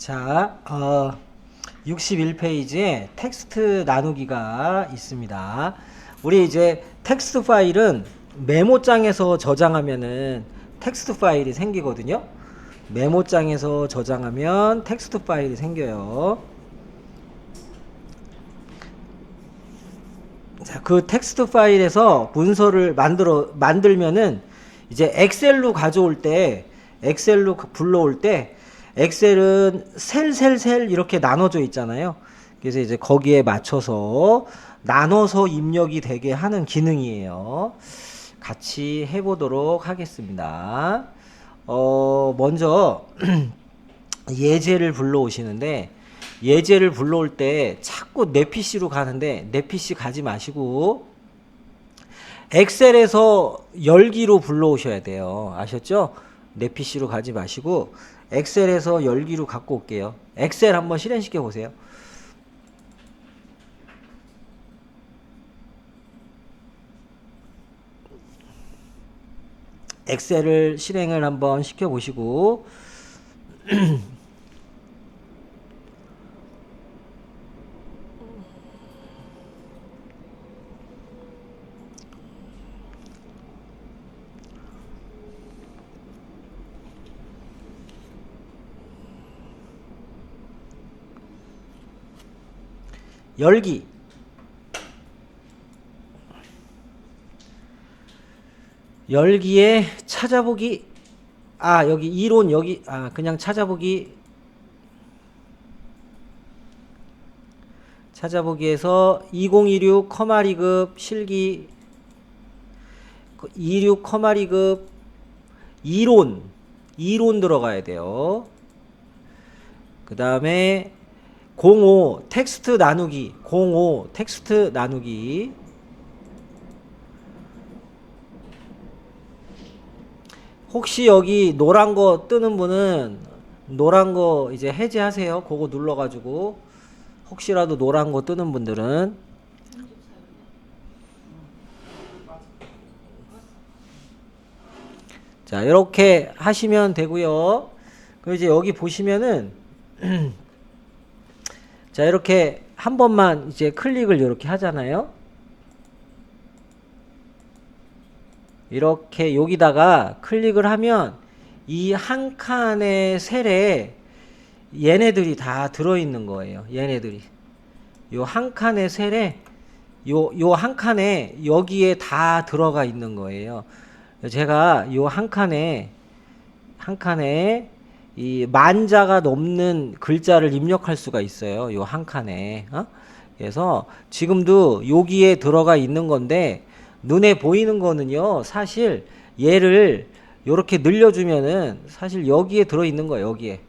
자, 61페이지에 텍스트 나누기가 있습니다. 우리 이제 텍스트 파일은 메모장에서 저장하면은 텍스트 파일이 생기거든요. 메모장에서 저장하면 텍스트 파일이 생겨요. 자, 그 텍스트 파일에서 문서를 만들면은 이제 엑셀로 가져올 때, 엑셀로 불러올 때, 엑셀은 셀 이렇게 나눠져 있잖아요. 그래서 이제 거기에 맞춰서 나눠서 입력이 되게 하는 기능이에요. 같이 해보도록 하겠습니다. 먼저 예제를 불러오시는데, 예제를 불러올 때 자꾸 내 PC로 가는데 내 PC 가지 마시고 엑셀에서 열기로 불러오셔야 돼요. 아셨죠? 내 PC로 가지 마시고 엑셀에서 열기로 갖고 올게요. 엑셀 한번 실행시켜 보세요. 엑셀을 실행을 한번 시켜 보시고 열기 열기에 찾아보기 여기 이론 여기 그냥 찾아보기에서 2016 커마리급 실기 26 커마리급 이론 들어가야 돼요. 그 다음에 05 텍스트 나누기 05 텍스트 나누기 혹시 여기 노란 거 뜨는 분은 노란 거 이제 해제하세요. 그거 눌러가지고 혹시라도 노란 거 뜨는 분들은 자 이렇게 하시면 되고요. 그리고 이제 여기 보시면은 자 이렇게 한 번만 이제 클릭을 이렇게 하잖아요. 이렇게 여기다가 클릭을 하면 이 한 칸의 셀에 얘네들이 다 들어있는 거예요. 얘네들이 요 한 칸의 셀에 요 한 칸에 여기에 다 들어가 있는 거예요. 제가 요 한 칸에 이 만자가 넘는 글자를 입력할 수가 있어요. 요 한 칸에 그래서 지금도 여기에 들어가 있는 건데 눈에 보이는 거는요 사실 얘를 요렇게 늘려주면은 사실 여기에 들어있는 거예요. 여기에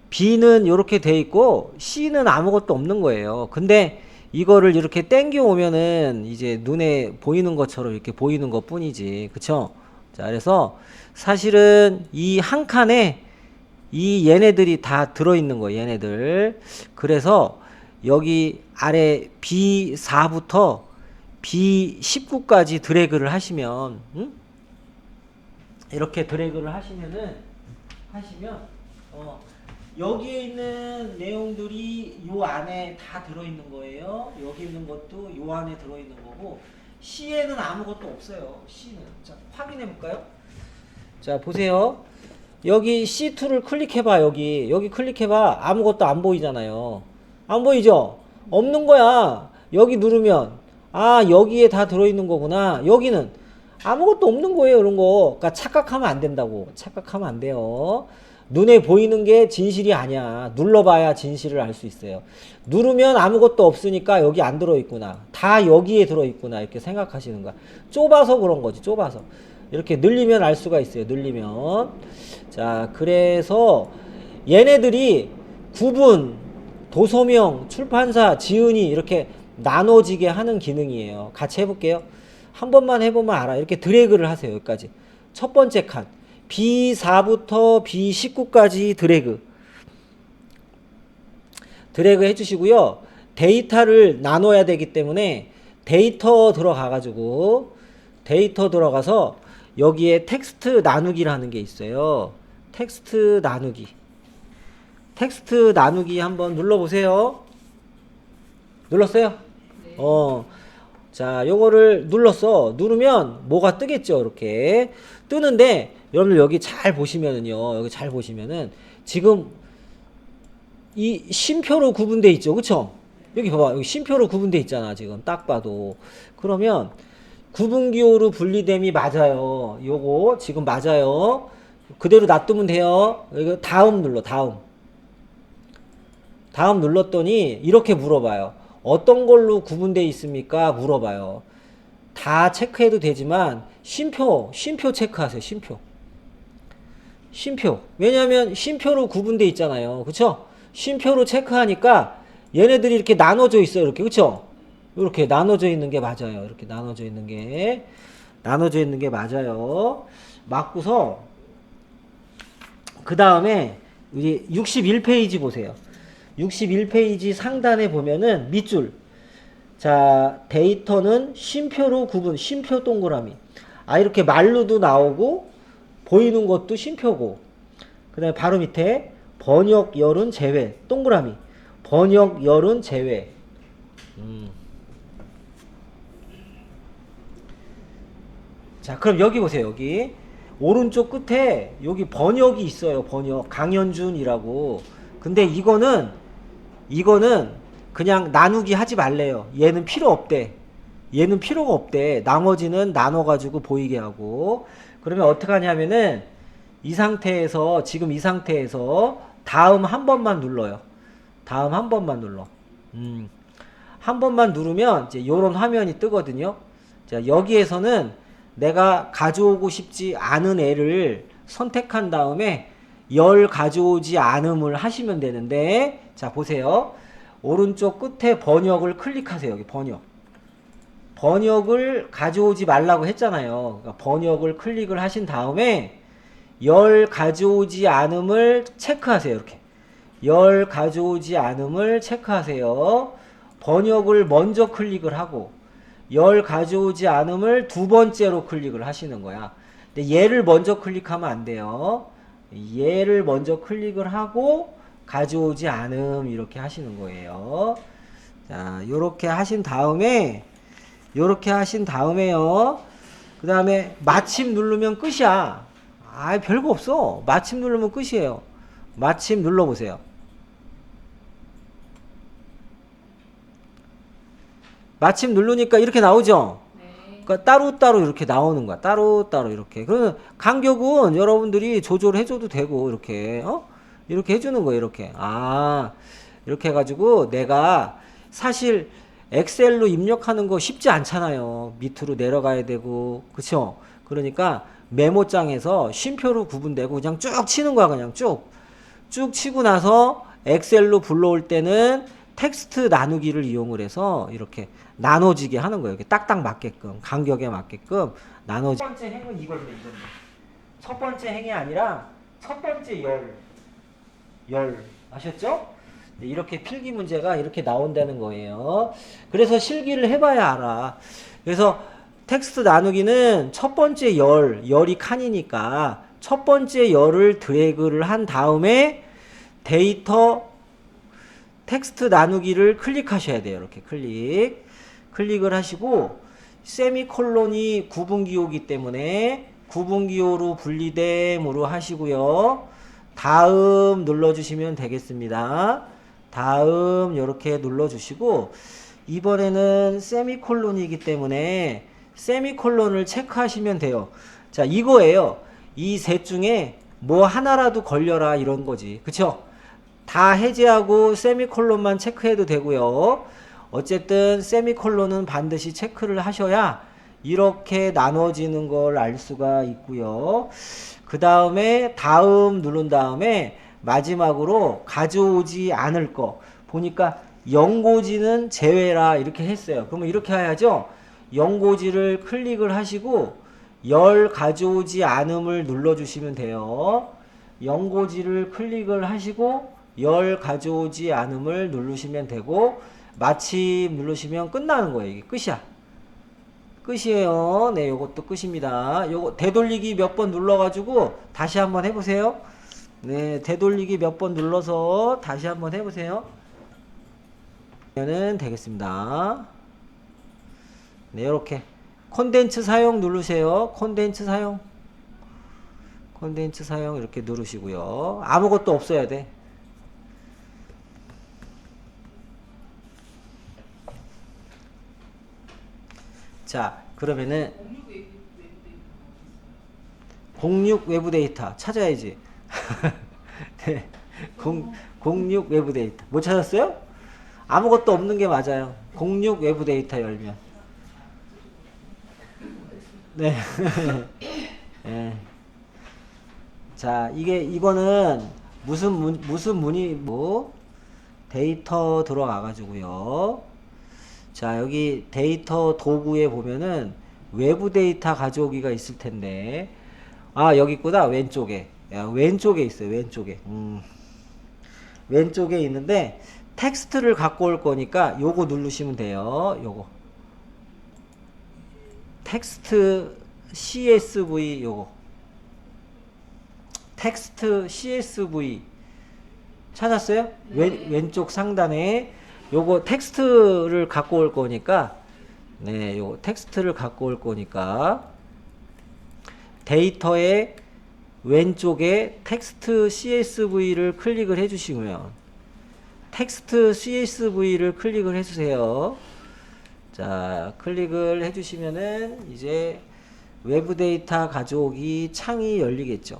B는 요렇게 돼 있고 C는 아무것도 없는 거예요. 근데 이거를 이렇게 당겨 오면은 이제 눈에 보이는 것처럼 이렇게 보이는 것 뿐이지. 그쵸? 자 그래서 사실은 이 한 칸에 이 얘네들이 다 들어있는 거예요. 얘네들. 그래서 여기 아래 B4부터 B19까지 드래그를 하시면 이렇게 드래그를 하시면 여기에 있는 내용들이 요 안에 다 들어있는 거예요. 여기 있는 것도 요 안에 들어있는 거고 C에는 아무것도 없어요. C는 자 확인해 볼까요? 자 보세요. 여기 C2를 클릭해봐. 여기 클릭해봐. 아무것도 안 보이잖아요. 안 보이죠? 없는 거야. 여기 누르면 여기에 다 들어있는 거구나. 여기는 아무것도 없는 거예요. 이런 거. 그러니까 착각하면 안 된다고. 착각하면 안 돼요. 눈에 보이는 게 진실이 아니야. 눌러봐야 진실을 알 수 있어요. 누르면 아무것도 없으니까 여기 안 들어있구나. 다 여기에 들어있구나. 이렇게 생각하시는 거야. 좁아서 그런 거지. 좁아서. 이렇게 늘리면 알 수가 있어요. 늘리면. 자, 그래서 얘네들이 구분, 도서명, 출판사, 지은이 이렇게 나눠지게 하는 기능이에요. 같이 해볼게요. 한 번만 해보면 알아. 이렇게 드래그를 하세요. 여기까지. 첫 번째 칸. B4부터 B19까지 드래그 해주시고요. 데이터를 나눠야 되기 때문에 데이터 들어가가지고 데이터 들어가서 여기에 텍스트 나누기라는 게 있어요. 텍스트 텍스트 나누기 한번 눌러보세요. 눌렀어요? 네. 자, 요거를 누르면 뭐가 뜨겠죠, 이렇게. 뜨는데, 여러분들 여기 잘 보시면은요, 여기 잘 보시면은, 지금, 이 쉼표로 구분돼 있죠, 그쵸? 여기 봐봐, 여기 쉼표로 구분돼 있잖아, 지금, 딱 봐도. 그러면, 구분기호로 분리됨이 맞아요. 요거, 지금 맞아요. 그대로 놔두면 돼요. 이거 다음 눌러, 다음. 다음 눌렀더니, 이렇게 물어봐요. 어떤 걸로 구분되어 있습니까? 물어봐요. 다 체크해도 되지만 쉼표 체크하세요. 쉼표. 왜냐하면 쉼표로 구분되어 있잖아요. 그쵸? 쉼표로 체크하니까 얘네들이 이렇게 나눠져 있어요. 이렇게. 그쵸? 이렇게 나눠져 있는 게 맞아요. 이렇게 나눠져 있는 게 맞아요. 맞고서 그 다음에 우리 61페이지 보세요. 61페이지 상단에 보면은 밑줄. 자, 데이터는 쉼표로 구분, 쉼표 동그라미. 아, 이렇게 말로도 나오고, 보이는 것도 쉼표고. 그 다음에 바로 밑에 번역열은 제외, 동그라미. 번역열은 제외. 자, 그럼 여기 보세요, 여기. 오른쪽 끝에 여기 번역이 있어요, 번역. 강현준이라고. 근데 이거는 그냥 나누기 하지 말래요. 얘는 필요 없대. 얘는 필요가 없대. 나머지는 나눠가지고 보이게 하고. 그러면 어떻게 하냐면은 지금 이 상태에서 다음 한 번만 눌러요. 다음 한 번만 눌러. 한 번만 누르면 이제 요런 화면이 뜨거든요. 자, 여기에서는 내가 가져오고 싶지 않은 애를 선택한 다음에 열 가져오지 않음을 하시면 되는데, 자, 보세요. 오른쪽 끝에 번역을 클릭하세요. 여기 번역을 가져오지 말라고 했잖아요. 그러니까 번역을 클릭을 하신 다음에 열 가져오지 않음을 체크하세요. 이렇게. 열 가져오지 않음을 체크하세요. 번역을 먼저 클릭을 하고 열 가져오지 않음을 두 번째로 클릭을 하시는 거야. 근데 얘를 먼저 클릭하면 안 돼요. 얘를 먼저 클릭을 하고 가져오지 않음 이렇게 하시는 거예요. 자, 요렇게 하신 다음에요. 그 다음에 마침 누르면 끝이야. 별거 없어. 마침 누르면 끝이에요. 마침 눌러보세요. 마침 누르니까 이렇게 나오죠? 그러니까 따로따로 이렇게 나오는 거야. 따로따로 이렇게. 그러면 간격은 여러분들이 조절해줘도 되고, 이렇게, 이렇게 해주는 거예요, 이렇게. 이렇게 해가지고 내가 사실 엑셀로 입력하는 거 쉽지 않잖아요. 밑으로 내려가야 되고, 그쵸? 그러니까 메모장에서 쉼표로 구분되고 그냥 쭉 치는 거야, 그냥 쭉. 쭉 치고 나서 엑셀로 불러올 때는 텍스트 나누기를 이용을 해서 이렇게 나눠지게 하는 거예요. 이렇게 딱딱 맞게끔, 간격에 맞게끔 나눠지. 첫 번째 행은 이겁니다. 첫 번째 행이 아니라 첫 번째 열. 아셨죠? 이렇게 필기 문제가 이렇게 나온다는 거예요. 그래서 실기를 해봐야 알아. 그래서 텍스트 나누기는 첫 번째 열이 칸이니까 첫 번째 열을 드래그를 한 다음에 데이터 텍스트 나누기를 클릭하셔야 돼요. 이렇게 클릭을 하시고 세미콜론이 구분기호이기 때문에 구분기호로 분리됨으로 하시고요. 다음 눌러주시면 되겠습니다. 다음 이렇게 눌러주시고 이번에는 세미콜론이기 때문에 세미콜론을 체크하시면 돼요. 자, 이거예요. 이 셋 중에 뭐 하나라도 걸려라 이런 거지. 그쵸? 다 해제하고 세미콜론만 체크해도 되고요. 어쨌든 세미콜론은 반드시 체크를 하셔야 이렇게 나눠지는 걸 알 수가 있고요. 그 다음에 다음 누른 다음에 마지막으로 가져오지 않을 거 보니까 연고지는 제외라 이렇게 했어요. 그러면 이렇게 해야죠. 연고지를 클릭을 하시고 열 가져오지 않음을 눌러주시면 돼요. 연고지를 클릭을 하시고 열 가져오지 않음을 누르시면 되고 마침 누르시면 끝나는 거예요. 이게 끝이야. 끝이에요. 네, 요것도 끝입니다. 요거 되돌리기 몇 번 눌러가지고 다시 한번 해보세요. 네, 되돌리기 몇 번 눌러서 다시 한번 해보세요. 는 되겠습니다. 네, 이렇게 콘덴츠 사용 누르세요. 콘덴츠 사용 이렇게 누르시고요. 아무것도 없어야 돼. 자, 그러면은 06 외부 데이터 찾아야지. 네, 06 외부 데이터 못 찾았어요? 아무것도 없는 게 맞아요. 06 외부 데이터 열면. 네. 네. 자, 이거는 무슨 문이 데이터 들어가 가지고요. 자, 여기 데이터 도구에 보면은 외부 데이터 가져오기가 있을 텐데, 아, 여기 있구나. 왼쪽에. 야, 왼쪽에 있어요. 왼쪽에 있는데 텍스트를 갖고 올 거니까 요거 누르시면 돼요. 요거 텍스트 CSV, 요거 텍스트 CSV 찾았어요? 네. 왼쪽 상단에 요거 텍스트를 갖고 올 거니까, 네, 요거 텍스트를 갖고 올 거니까 데이터의 왼쪽에 텍스트 CSV를 클릭을 해주시면, 텍스트 CSV를 클릭을 해주세요. 자, 클릭을 해주시면은 이제 외부 데이터 가져오기 창이 열리겠죠.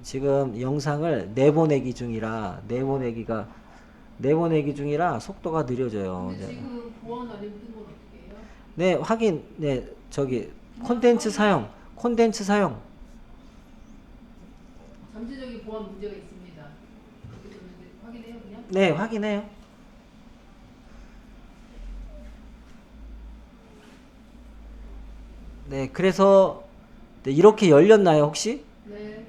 지금 영상을 내보내기 중이라 속도가 느려져요. 근데 지금 보안 안에 묻은 건 어떻게 해요? 네, 확인. 네, 저기 콘텐츠 사용. 잠재적인 보안 문제가 있습니다. 그렇게 됐는데 확인해요 그냥? 네, 확인해요. 네, 그래서 네, 이렇게 열렸나요, 혹시? 네.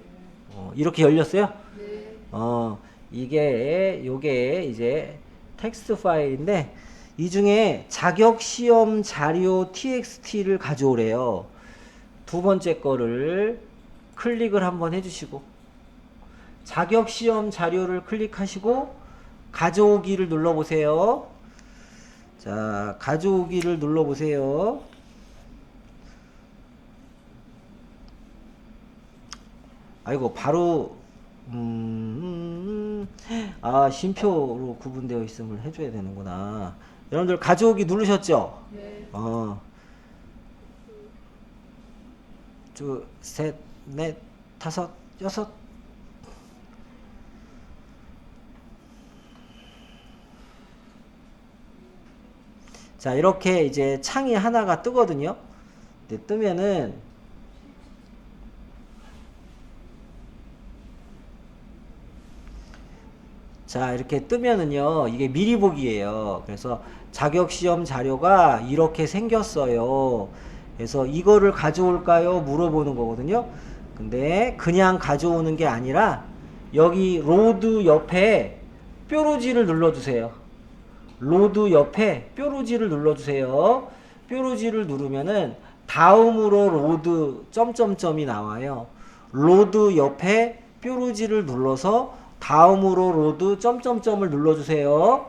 이렇게 열렸어요? 네. 요게 이제 텍스트 파일인데, 이 중에 자격 시험 자료 txt를 가져오래요. 두 번째 거를 클릭을 한번 해주시고, 자격 시험 자료를 클릭하시고 가져오기를 눌러보세요. 자, 가져오기를 눌러보세요. 아이고, 바로 쉼표로 구분되어 있음을 해줘야 되는구나. 여러분들 가져오기 누르셨죠? 네. 둘, 셋, 넷, 다섯, 여섯. 자, 이렇게 이제 창이 하나가 뜨거든요. 네, 뜨면은 자, 이렇게 뜨면은요, 이게 미리 보기예요. 그래서 자격시험 자료가 이렇게 생겼어요. 그래서 이거를 가져올까요? 물어보는 거거든요. 근데 그냥 가져오는 게 아니라 여기 로드 옆에 뾰루지를 눌러주세요. 로드 옆에 뾰루지를 눌러주세요. 뾰루지를 누르면은 다음으로 로드 점점점이 나와요. 로드 옆에 뾰루지를 눌러서 다음으로 로드 점점점을 눌러주세요.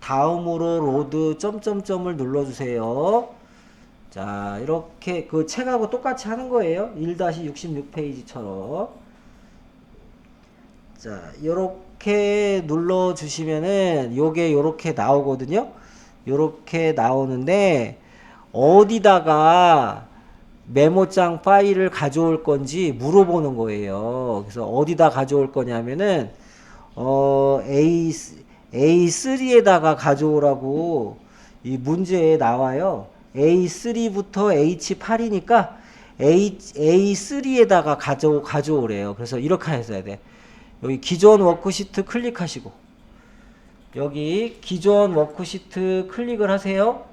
다음으로 로드 점점점을 눌러주세요. 자, 이렇게 그 책하고 똑같이 하는 거예요. 1-66페이지처럼. 자, 요렇게 눌러주시면은 요게 요렇게 나오거든요. 요렇게 나오는데 어디다가 메모장 파일을 가져올 건지 물어보는 거예요. 그래서 어디다 가져올 거냐면은 A3에다가 가져오라고 이 문제에 나와요. A3부터 H8이니까 A3에다가 가져오래요. 그래서 이렇게 했어야 돼. 여기 기존 워크시트 클릭하시고, 여기 기존 워크시트 클릭을 하세요.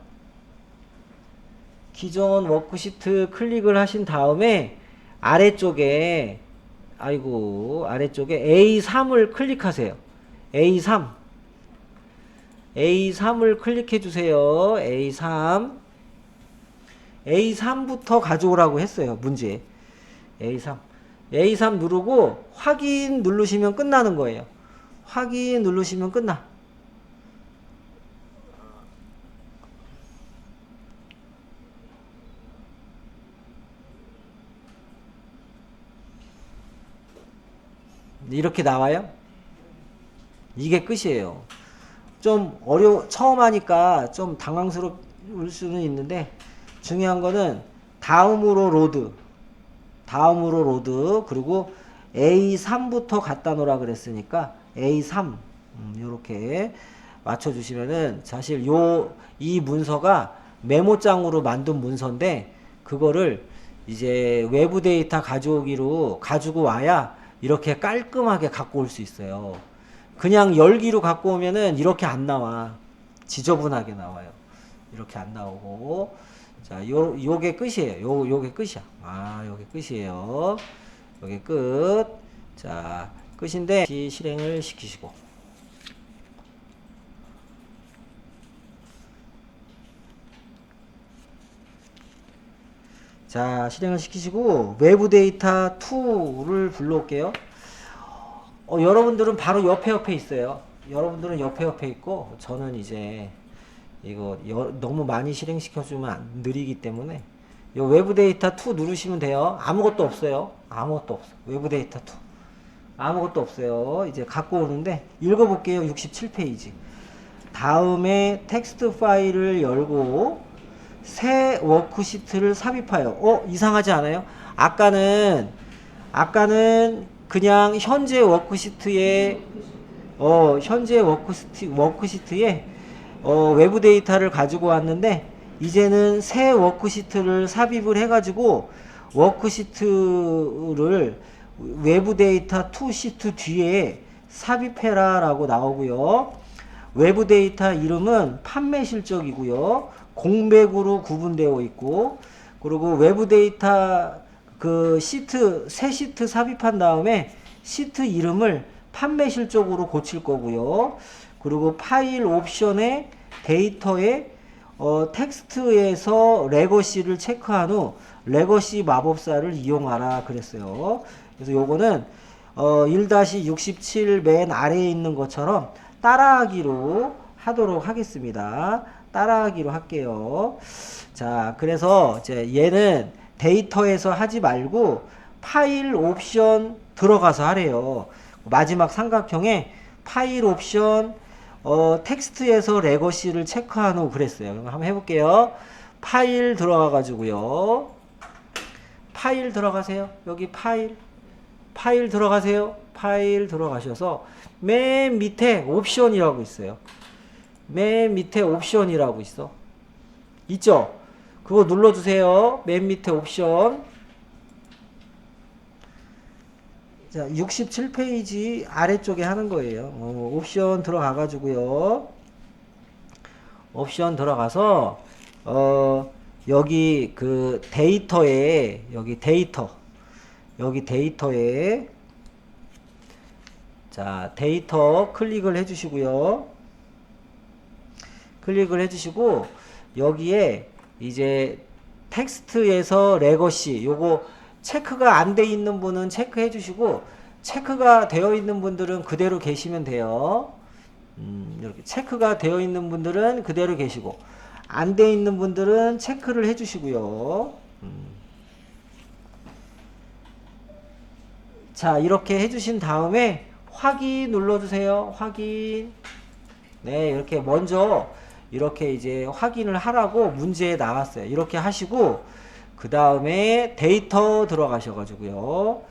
기존 워크시트 클릭을 하신 다음에 아래쪽에 A3을 클릭하세요. A3을 클릭해 주세요. A3부터 가져오라고 했어요. 문제에. A3. A3 누르고 확인 누르시면 끝나는 거예요. 확인 누르시면 끝나. 이렇게 나와요. 이게 끝이에요. 좀 처음 하니까 좀 당황스러울 수는 있는데 중요한 거는 다음으로 로드, 그리고 A3부터 갖다 놓으라 그랬으니까 A3 이렇게 맞춰주시면은 사실 이 문서가 메모장으로 만든 문서인데 그거를 이제 외부 데이터 가져오기로 가지고 와야 이렇게 깔끔하게 갖고 올 수 있어요. 그냥 열기로 갖고 오면은 이렇게 안 나와. 지저분하게 나와요. 이렇게 안 나오고. 자, 요게 끝이에요. 요게 끝이야. 요게 끝이에요. 요게 끝. 자, 끝인데 실행을 시키시고. 자, 실행을 시키시고 외부 데이터 2를 불러올게요. 여러분들은 바로 옆에 있어요. 여러분들은 옆에 있고 저는 이제 이거 너무 많이 실행시켜주면 느리기 때문에 요 외부 데이터 2 누르시면 돼요. 아무것도 없어요. 아무것도 없어. 외부 데이터 2 아무것도 없어요. 이제 갖고 오는데 읽어볼게요. 67페이지. 다음에 텍스트 파일을 열고 새 워크시트를 삽입하여. 이상하지 않아요? 아까는 그냥 현재 워크시트에 외부 데이터를 가지고 왔는데 이제는 새 워크시트를 삽입을 해가지고 워크시트를 외부 데이터 2 시트 뒤에 삽입해라 라고 나오고요. 외부 데이터 이름은 판매 실적이고요. 공백으로 구분되어 있고, 그리고 외부 데이터 새 시트 삽입한 다음에 시트 이름을 판매 실적으로 고칠 거고요. 그리고 파일 옵션에 데이터에 텍스트에서 레거시를 체크한 후 레거시 마법사를 이용하라 그랬어요. 그래서 요거는 1-67 맨 아래에 있는 것처럼 따라하기로 하도록 하겠습니다. 따라하기로 할게요. 자, 그래서 이제 얘는 데이터에서 하지 말고 파일 옵션 들어가서 하래요. 마지막 삼각형에 파일 옵션 텍스트에서 레거시를 체크한 후 그랬어요. 한번 해볼게요. 파일 들어가 가지고요. 파일 들어가세요. 여기 파일 들어가세요. 파일 들어가셔서 맨 밑에 옵션이라고 있어요. 맨 밑에 옵션이라고 있죠? 그거 눌러주세요. 맨 밑에 옵션. 자, 67페이지 아래쪽에 하는 거예요. 옵션 들어가가지고요. 옵션 들어가서, 여기 데이터에, 여기 데이터에, 자, 데이터 클릭을 해주시고요. 클릭을 해주시고, 여기에 이제 텍스트에서 레거시, 요거 체크가 안 돼 있는 분은 체크해 주시고, 체크가 되어 있는 분들은 그대로 계시면 돼요. 이렇게 체크가 되어 있는 분들은 그대로 계시고, 안 돼 있는 분들은 체크를 해 주시고요. 자, 이렇게 해 주신 다음에 확인 눌러주세요. 확인. 네, 이렇게 먼저 이렇게 이제 확인을 하라고 문제에 나왔어요. 이렇게 하시고 그 다음에 데이터 들어가셔가지고요.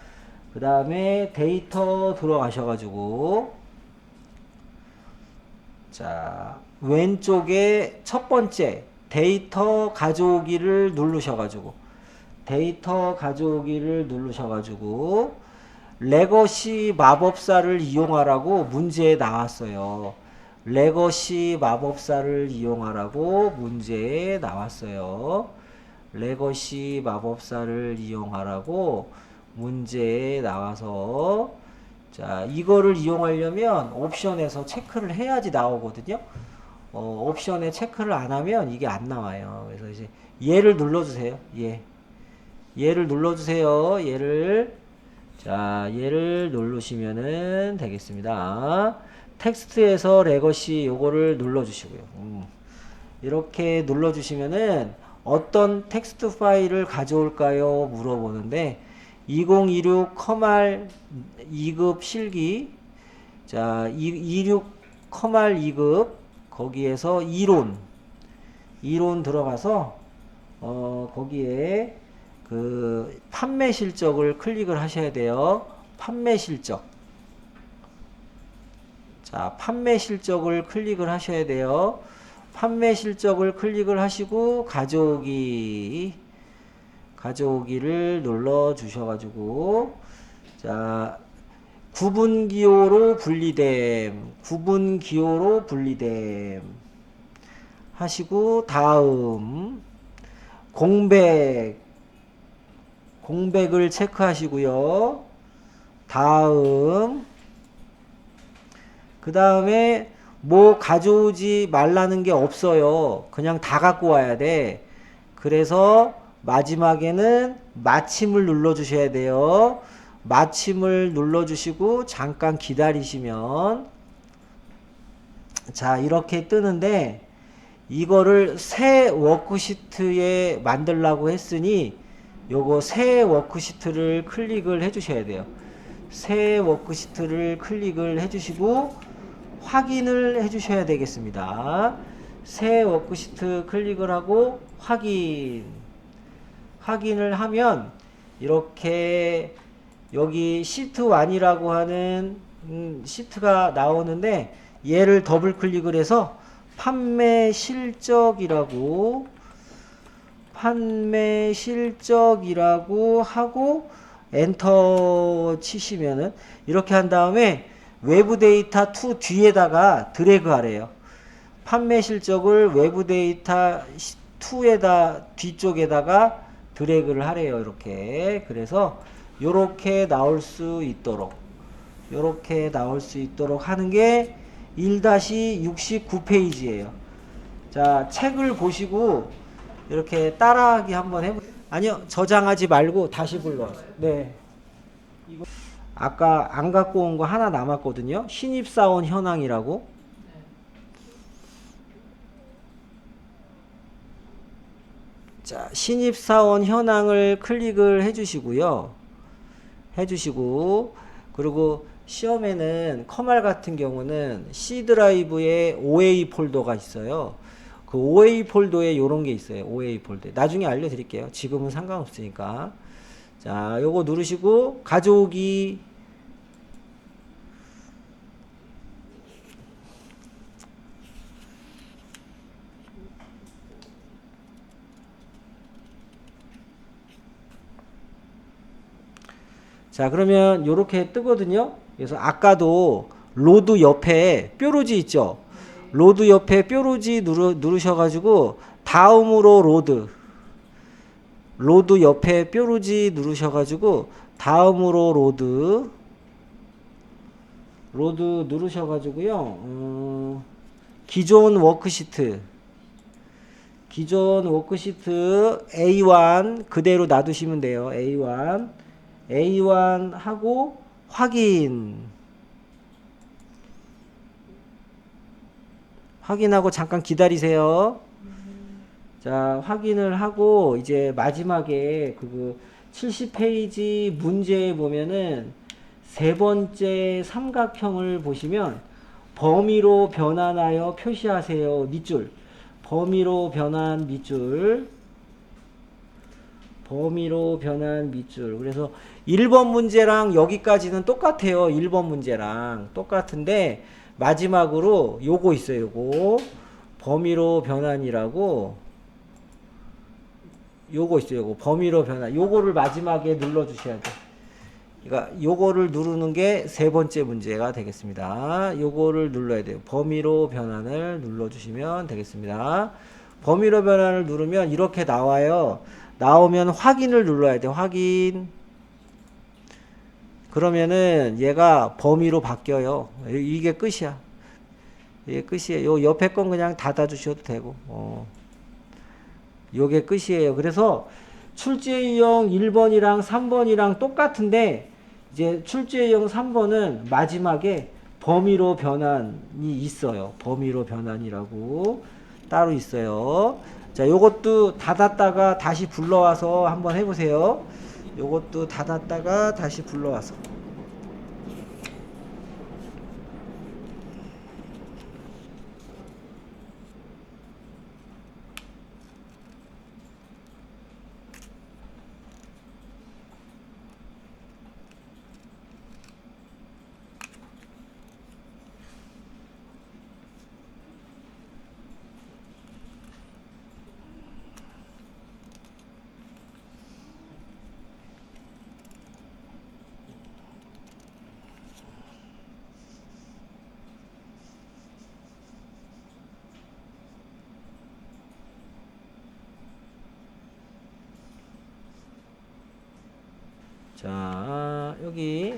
자, 왼쪽에 첫 번째 데이터 가져오기를 누르셔가지고 레거시 마법사를 이용하라고 문제에 나왔어요. 레거시 마법사를 이용하라고 문제에 나왔어요. 레거시 마법사를 이용하라고 문제에 나와서, 자, 이거를 이용하려면 옵션에서 체크를 해야지 나오거든요. 옵션에 체크를 안 하면 이게 안 나와요. 그래서 이제 얘를 눌러주세요. 얘를 눌러주세요. 얘를 누르시면은 되겠습니다. 텍스트에서 레거시 요거를 눌러주시고요. 이렇게 눌러주시면은 어떤 텍스트 파일을 가져올까요? 물어보는데 2026 커말 2급 실기, 자 26 커말 2급 거기에서 이론 들어가서 거기에 그 판매 실적을 클릭을 하셔야 돼요. 판매 실적. 자, 판매 실적을 클릭을 하셔야 돼요. 판매 실적을 클릭을 하시고 가져오기를 눌러 주셔가지고, 자, 구분 기호로 분리됨 하시고, 다음 공백을 체크하시고요. 다음 그 다음에 뭐 가져오지 말라는 게 없어요. 그냥 다 갖고 와야 돼. 그래서 마지막에는 마침을 눌러 주셔야 돼요. 마침을 눌러 주시고 잠깐 기다리시면, 자 이렇게 뜨는데, 이거를 새 워크시트에 만들라고 했으니 요거 새 워크시트를 클릭을 해 주셔야 돼요. 새 워크시트를 클릭을 해 주시고 확인을 해 주셔야 되겠습니다. 새 워크시트 클릭을 하고 확인을 하면 이렇게 여기 시트 1이라고 하는 시트가 나오는데, 얘를 더블 클릭을 해서 판매 실적이라고 하고 엔터 치시면은, 이렇게 한 다음에 외부 데이터 2 뒤에다가 드래그 하래요. 판매 실적을 외부 데이터 2에다 뒤쪽에다가 드래그를 하래요. 이렇게. 그래서 요렇게 나올 수 있도록 하는 게 1-69페이지예요. 자, 책을 보시고 이렇게 따라하기 한번 해보세요. 아니요, 저장하지 말고 다시 불러요. 네. 이거 아까 안 갖고 온 거 하나 남았거든요. 신입사원 현황이라고. 자, 신입사원 현황을 클릭을 해주시고요. 그리고 시험에는 커말 같은 경우는 C 드라이브에 OA 폴더가 있어요. 그 OA 폴더에 요런 게 있어요. OA 폴더. 나중에 알려드릴게요. 지금은 상관없으니까. 자, 요거 누르시고 가져오기. 자, 그러면 요렇게 뜨거든요. 그래서 아까도 로드 옆에 뾰루지 있죠. 로드 옆에 뾰루지 누르셔가지고 다음으로 로드 옆에 뾰루지 누르셔가지고 다음으로 로드 누르셔가지고요. 기존 워크시트 A1 그대로 놔두시면 돼요. A1 하고 확인하고 잠깐 기다리세요. 자, 확인을 하고 이제 마지막에 그 70페이지 문제에 보면은 세 번째 삼각형을 보시면 범위로 변환하여 표시하세요. 밑줄. 범위로 변환 밑줄. 그래서 1번 문제랑 여기까지는 똑같아요. 1번 문제랑 똑같은데 마지막으로 요거 있어요. 요거 범위로 변환이라고 요거 있어요. 요거 범위로 변환. 요거를 마지막에 눌러 주셔야 돼요. 그러니까 요거를 누르는 게 세 번째 문제가 되겠습니다. 요거를 눌러야 돼요. 범위로 변환을 눌러 주시면 되겠습니다. 범위로 변환을 누르면 이렇게 나와요. 나오면 확인을 눌러야 돼요. 확인. 그러면은 얘가 범위로 바뀌어요. 이게 끝이야. 이게 끝이에요. 요 옆에 건 그냥 닫아 주셔도 되고. 요게 끝이에요. 그래서 출제유형 1번이랑 3번이랑 똑같은데 이제 출제유형 3번은 마지막에 범위로 변환이 있어요. 범위로 변환이라고 따로 있어요. 자, 요것도 닫았다가 다시 불러와서 한번 해보세요. 요것도 닫았다가 다시 불러와서. 자, 여기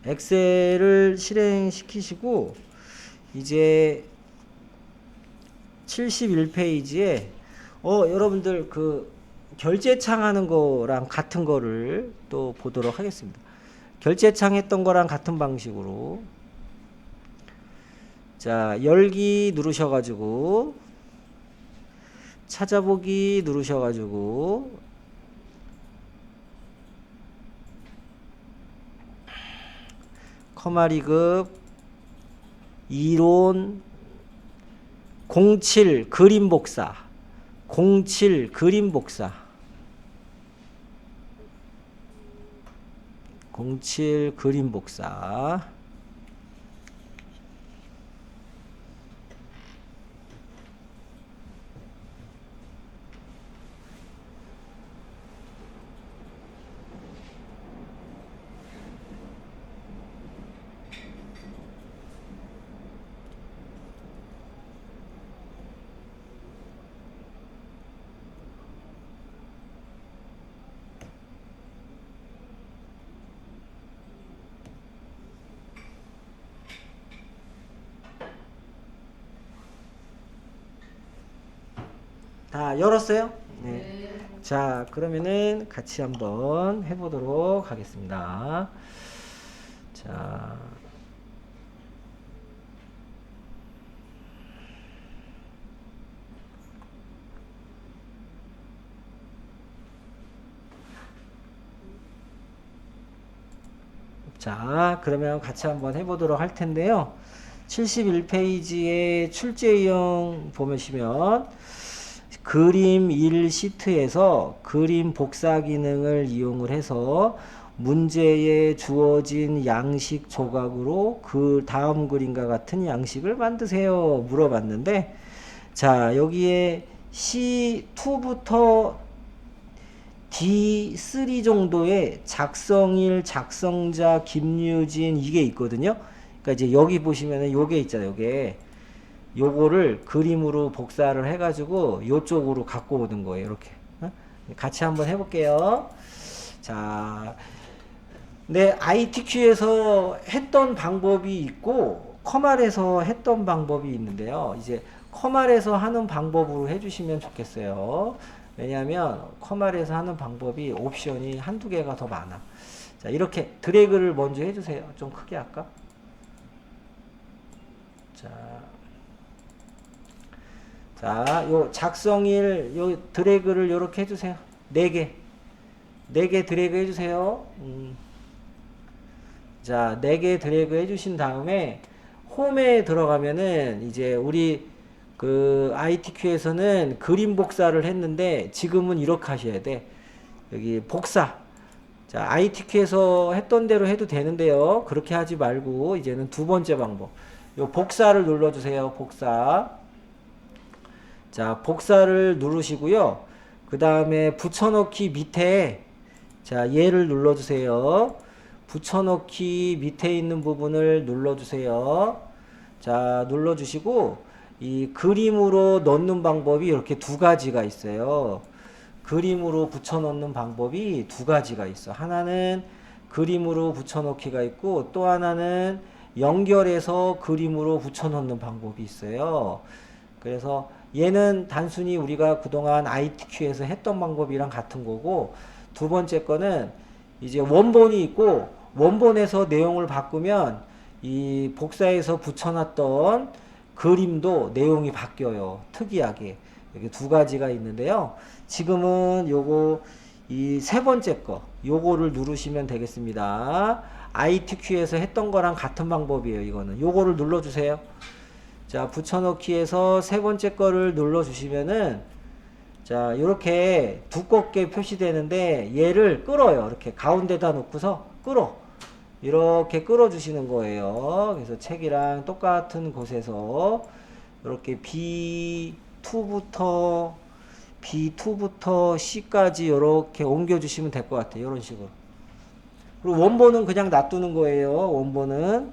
엑셀을 실행시키시고 이제 71페이지에 여러분들 그 결제창 하는 거랑 같은 거를 또 보도록 하겠습니다. 결제창 했던 거랑 같은 방식으로 자, 열기 누르셔가지고 찾아보기 누르셔가지고 커마리급 이론 07 그림 복사 07 그림 복사 07 그림 복사 다 열었어요? 네. 자, 그러면은 같이 한번 해보도록 하겠습니다. 자, 그러면 같이 한번 해보도록 할 텐데요. 71페이지에 출제유형 보시면 그림 1 시트에서 그림 복사 기능을 이용을 해서 문제에 주어진 양식 조각으로 그 다음 그림과 같은 양식을 만드세요 물어봤는데 자, 여기에 C2부터 D3 정도의 작성일, 작성자, 김유진 이게 있거든요. 그러니까 이제 여기 보시면은 요게 있잖아요. 요거를 그림으로 복사를 해가지고 요쪽으로 갖고 오는 거예요. 이렇게 같이 한번 해볼게요. 자, 네, ITQ에서 했던 방법이 있고 커말에서 했던 방법이 있는데요. 이제 커말에서 하는 방법으로 해주시면 좋겠어요. 왜냐하면 커말에서 하는 방법이 옵션이 한두 개가 더 많아. 자, 이렇게 드래그를 먼저 해주세요. 좀 크게 할까? 자, 요 작성일 요 드래그를 요렇게 해주세요. 4개 드래그 해주세요. 자, 4개 드래그 해주신 다음에 홈에 들어가면은 이제 우리 그 ITQ에서는 그림 복사를 했는데 지금은 이렇게 하셔야 돼. 여기 복사. 자, ITQ에서 했던 대로 해도 되는데요. 그렇게 하지 말고 이제는 두 번째 방법. 요 복사를 눌러주세요. 복사. 자, 복사를 누르시고요. 그 다음에 붙여넣기 밑에 자, 얘를 눌러주세요. 붙여넣기 밑에 있는 부분을 눌러주세요. 자, 눌러주시고 이 그림으로 넣는 방법이 이렇게 두 가지가 있어요. 그림으로 붙여넣는 방법이 두 가지가 있어. 하나는 그림으로 붙여넣기가 있고 또 하나는 연결해서 그림으로 붙여넣는 방법이 있어요. 그래서 얘는 단순히 우리가 그동안 ITQ에서 했던 방법이랑 같은 거고, 두 번째 거는 이제 원본이 있고 원본에서 내용을 바꾸면 이 복사해서 붙여놨던 그림도 내용이 바뀌어요. 특이하게. 여기 두 가지가 있는데요. 지금은 요거 이 세 번째 거 요거를 누르시면 되겠습니다. ITQ에서 했던 거랑 같은 방법이에요. 이거는 요거를 눌러주세요. 자, 붙여넣기에서 세 번째 거를 눌러주시면은 자, 이렇게 두껍게 표시되는데 얘를 끌어요. 이렇게 가운데다 놓고서 끌어. 이렇게 끌어주시는 거예요. 그래서 책이랑 똑같은 곳에서 이렇게 B2부터 C까지 이렇게 옮겨주시면 될 것 같아요. 이런 식으로. 그리고 원본은 그냥 놔두는 거예요. 원본은.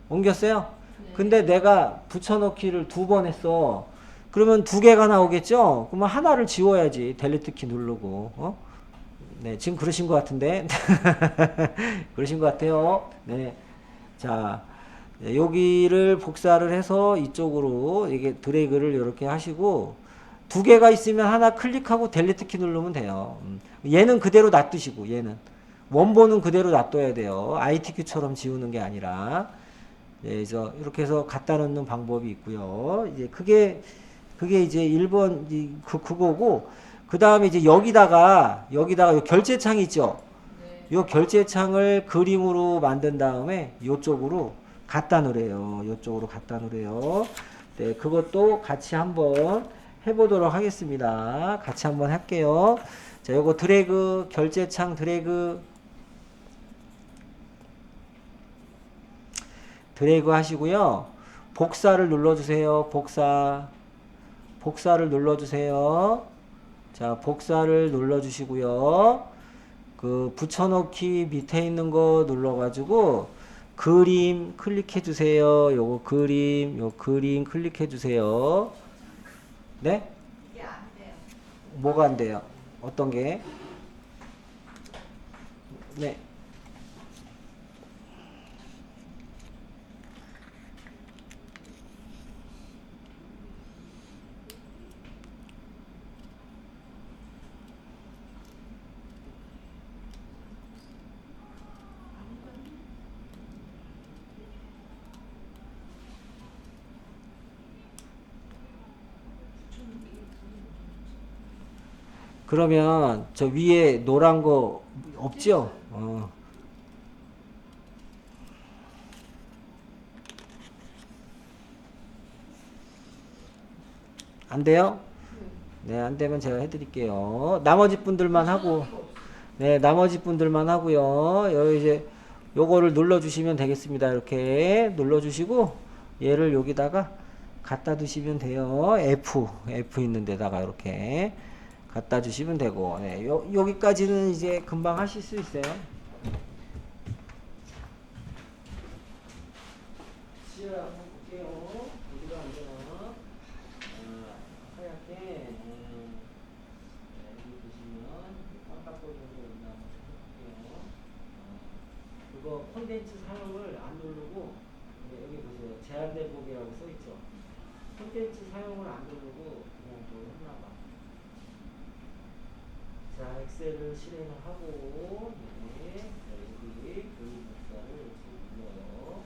옮겼어요? 네. 근데 내가 붙여넣기를 2번 했어. 그러면 2개가 나오겠죠? 그러면 하나를 지워야지. 델리트 키 누르고. 어? 네, 지금 그러신 것 같은데. 그러신 것 같아요. 네. 자, 여기를 복사를 해서 이쪽으로 이게 드래그를 이렇게 하시고 2개가 있으면 하나 클릭하고 델리트 키 누르면 돼요. 얘는 그대로 놔두시고 얘는 원본은 그대로 놔둬야 돼요. ITQ처럼 지우는 게 아니라. 예, 그래서 이렇게 해서 갖다 놓는 방법이 있고요. 이제 그게 이제 1번 그거고, 그 다음에 이제 여기다가 요 결제창 있죠. 네. 요 결제창을 그림으로 만든 다음에 요쪽으로 갖다 놓으래요. 요쪽으로 갖다 놓으래요. 네, 그것도 같이 한번 해보도록 하겠습니다. 같이 한번 할게요. 자, 요거 드래그, 결제창 드래그 하시고요. 복사를 눌러주세요. 복사를 눌러주세요. 자, 복사를 눌러주시고요. 그 붙여넣기 밑에 있는 거 눌러가지고 그림 클릭해주세요. 요 그림 클릭해주세요. 네? 이게 안 돼요. 뭐가 안 돼요? 어떤 게? 네. 그러면 저 위에 노란 거 없죠? 안 돼요? 네, 안 되면 제가 해드릴게요. 나머지 분들만 하고, 네, 나머지 분들만 하고요. 여기 이제 요거를 눌러주시면 되겠습니다. 이렇게 눌러주시고 얘를 여기다가 갖다 두시면 돼요. F 있는 데다가 이렇게 갖다 주시면 되고, 네, 여기까지는 이제 금방 하실 수 있어요. 시야 한번 볼게요. 어디가 안 되나? 하얗게, 여기 보시면 깜빡거리는 거 있나 한번 볼게요. 그거 콘텐츠 사용을 안 누르고, 여기 보세요. 제한된 보기라고 써있죠. 콘텐츠 사용을 안 누르고 그냥 또 했나봐. 자, 엑셀을 실행을 하고, 네, 여기 그림 복사를 이렇게 눌러요.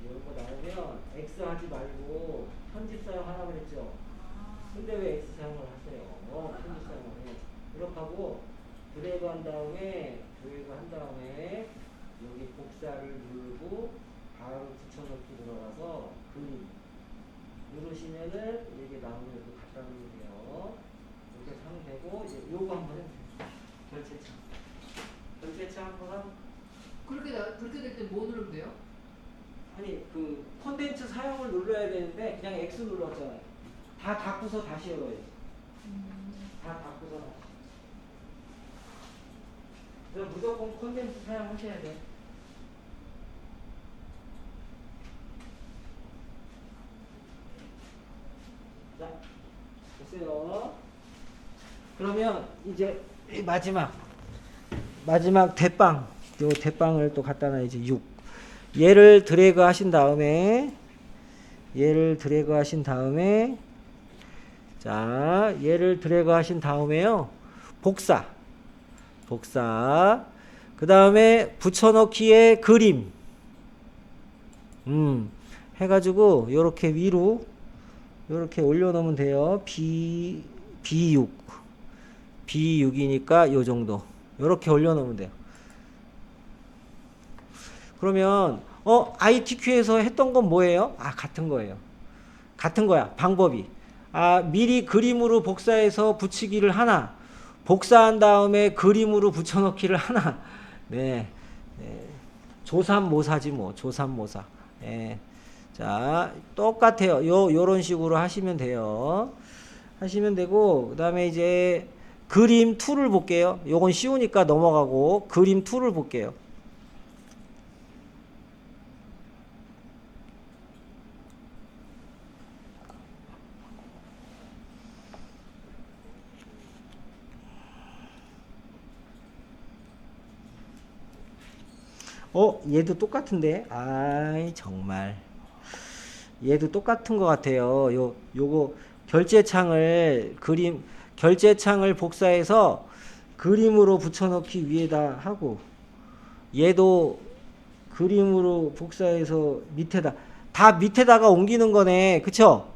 이런 거 나오면 X 하지 말고 편집 사용하라고 그랬죠. 근데 왜 X 사용을 하세요? 편집 사용을 해. 이렇게 하고 드래그 한 다음에 여기 복사를 누르고 바로 붙여넣기 들어가서 그림 누르시면은 이게 나오면 이렇게 갖다 놓으면 돼요. 이렇게 하면 되고, 이제 요거 한번 해보세요. 결제창 한번 하고. 그렇게 될 때 뭐 누르면 돼요? 아니, 그 콘텐츠 사용을 눌러야 되는데 그냥 X 눌렀잖아요. 다 닫고서 다시 열어야지. 다 닫고서 다시. 그래서 무조건 콘텐츠 사용하셔야 돼. 자, 보세요. 그러면 이제 마지막 대빵, 요 대빵을 또 갖다 놔야지. 얘를 드래그 하신 다음에 자, 얘를 드래그 하신 다음에요. 복사. 그 다음에 붙여넣기의 그림. 해가지고, 요렇게 위로, 요렇게 올려놓으면 돼요. B6. B6이니까 요 정도. 요렇게 올려놓으면 돼요. 그러면, ITQ에서 했던 건 뭐예요? 같은 거예요. 같은 거야. 방법이. 미리 그림으로 복사해서 붙이기를 하나, 복사한 다음에 그림으로 붙여넣기를 하나. 네. 조삼모사지 뭐. 조삼모사. 자, 똑같아요. 요런 식으로 하시면 돼요. 하시면 되고, 그 다음에 이제 그림 2를 볼게요. 요건 쉬우니까 넘어가고, 그림 2를 볼게요. 얘도 똑같은데? 정말. 얘도 똑같은 것 같아요. 요거 결제창을 복사해서 그림으로 붙여넣기 위에다 하고, 얘도 그림으로 복사해서 다 밑에다가 옮기는 거네. 그쵸?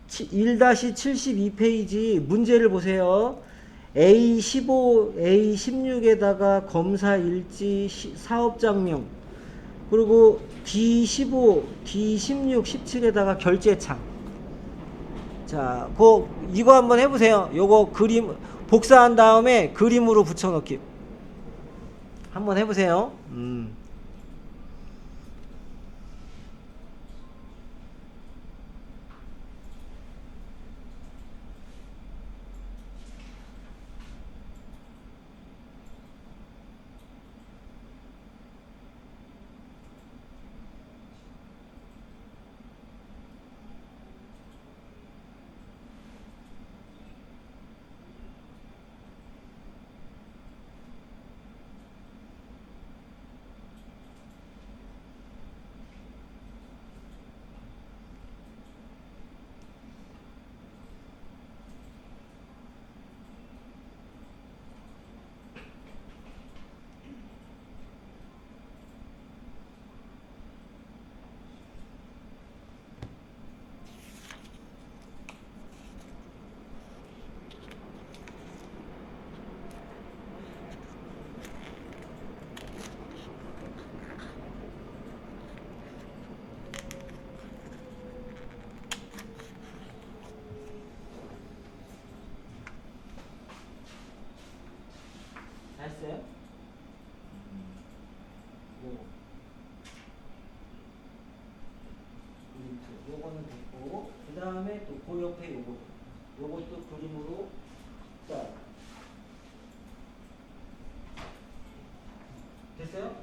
1-72페이지 문제를 보세요. A15, A16에다가 검사 일지 사업장명, 그리고 D15, D16, 17에다가 결제창. 자, 이거 한번 해보세요. 요거 그림 복사한 다음에 그림으로 붙여넣기 한번 해보세요. 됐어요? 요거는 됐고, 그 다음에 또 그 옆에 요것도 그림으로. 자, 됐어요?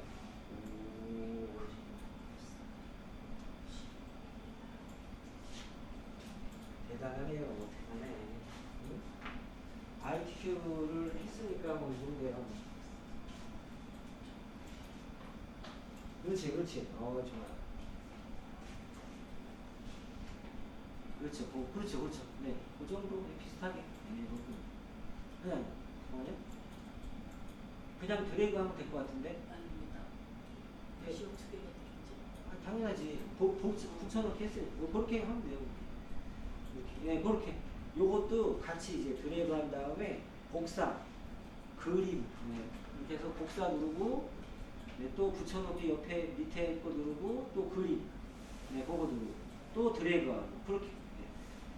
대단하네요. 대단해. 응? ITQ를 했으니까 뭐 이런데요. 그렇지. 좋아요. 그렇죠. 네, 그 정도 비슷하게. 네, 그냥 뭐냐? 그냥 드래그하면 될 것 같은데. 아닙니다. 네. 다시 어떻게 해야 되겠지? 당연하지. 붙여넣기 했어요. 그렇게 하면 돼요. 이렇게. 네, 그렇게. 요것도 같이 이제 드래그한 다음에 복사, 그림. 네. 이렇게 해서 복사 누르고, 네, 또 붙여넣기 옆에 밑에 거 누르고, 또 그림. 네, 그거 누르고, 또 드래그하고. 그렇게. 네.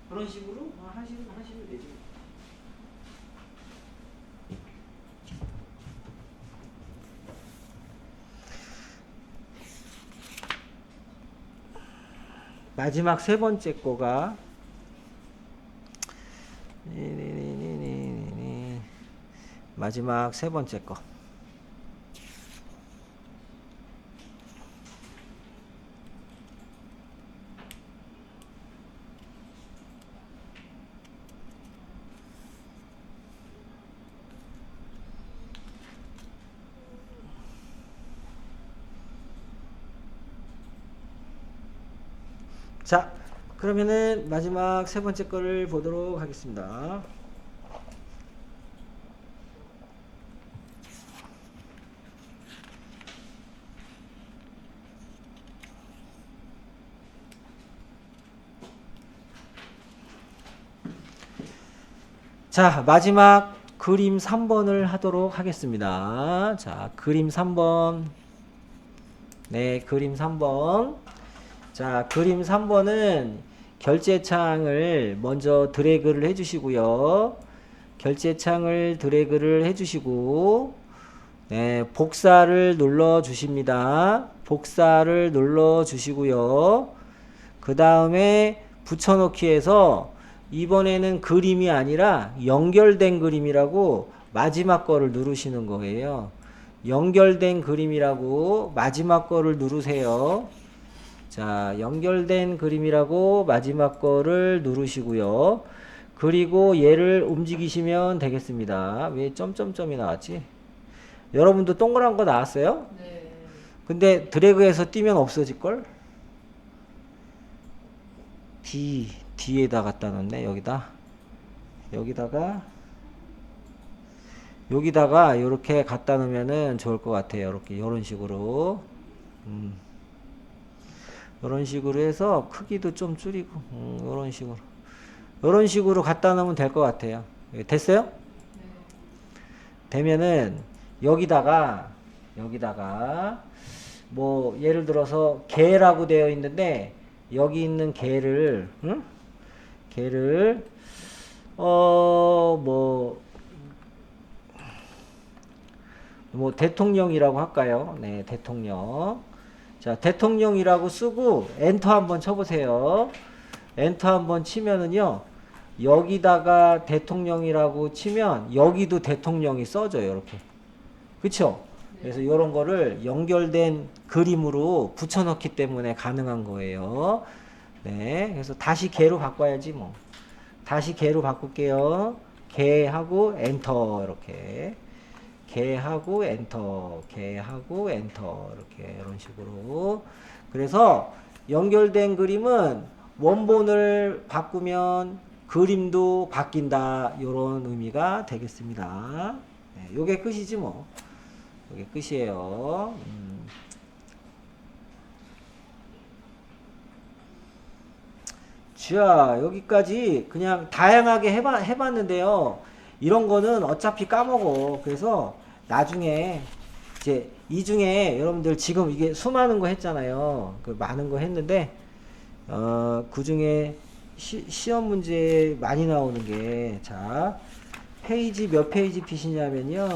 그런 식으로 하시면 되죠. 마지막 세 번째 거가 마지막 세 번째 거. 자, 그러면은 마지막 세 번째 거를 보도록 하겠습니다. 자, 마지막 그림 3번을 하도록 하겠습니다. 자, 그림 3번. 네, 그림 3번. 자, 그림 3번은 결제창을 먼저 드래그를 해주시고요. 결제창을 드래그를 해주시고, 네, 복사를 눌러주십니다. 복사를 눌러주시고요. 그 다음에 붙여넣기에서 이번에는 그림이 아니라 연결된 그림이라고 마지막 거를 누르시는 거예요. 연결된 그림이라고 마지막 거를 누르세요. 자, 연결된 그림이라고 마지막 거를 누르시고요. 그리고 얘를 움직이시면 되겠습니다. 왜 점점점이 나왔지? 여러분도 동그란 거 나왔어요? 네. 근데 드래그해서 띄면 없어질걸? D에다 갖다 놓네. 여기다가 이렇게 갖다 놓으면은 좋을 것 같아요. 이렇게 요런 식으로 요런 식으로 해서 크기도 좀 줄이고 요런 식으로 갖다 놓으면 될 것 같아요. 됐어요? 네. 되면은 여기다가 뭐 예를 들어서 개라고 되어 있는데 여기 있는 개를 뭐 대통령이라고 할까요? 네, 대통령. 자, 대통령이라고 쓰고 엔터 한번 쳐보세요. 엔터 한번 치면은요, 여기다가 대통령이라고 치면 여기도 대통령이 써져요. 이렇게. 그쵸? 그래서 이런 거를 연결된 그림으로 붙여넣기 때문에 가능한 거예요. 네, 그래서 다시 개로 바꿔야지 뭐. 다시 개로 바꿀게요. 개하고 엔터 이렇게. 개하고 엔터, 개하고 엔터 이렇게 이런 식으로. 그래서 연결된 그림은 원본을 바꾸면 그림도 바뀐다 이런 의미가 되겠습니다. 네, 요게 끝이지 뭐. 요게 끝이에요. 자, 여기까지 그냥 다양하게 해봤는데요. 이런 거는 어차피 까먹어. 그래서 나중에 이제 이 중에 여러분들 지금 이게 수많은 거 했잖아요. 그 많은 거 했는데 그 중에 시험 문제에 많이 나오는 게, 자, 페이지 몇 페이지 핏이냐면요.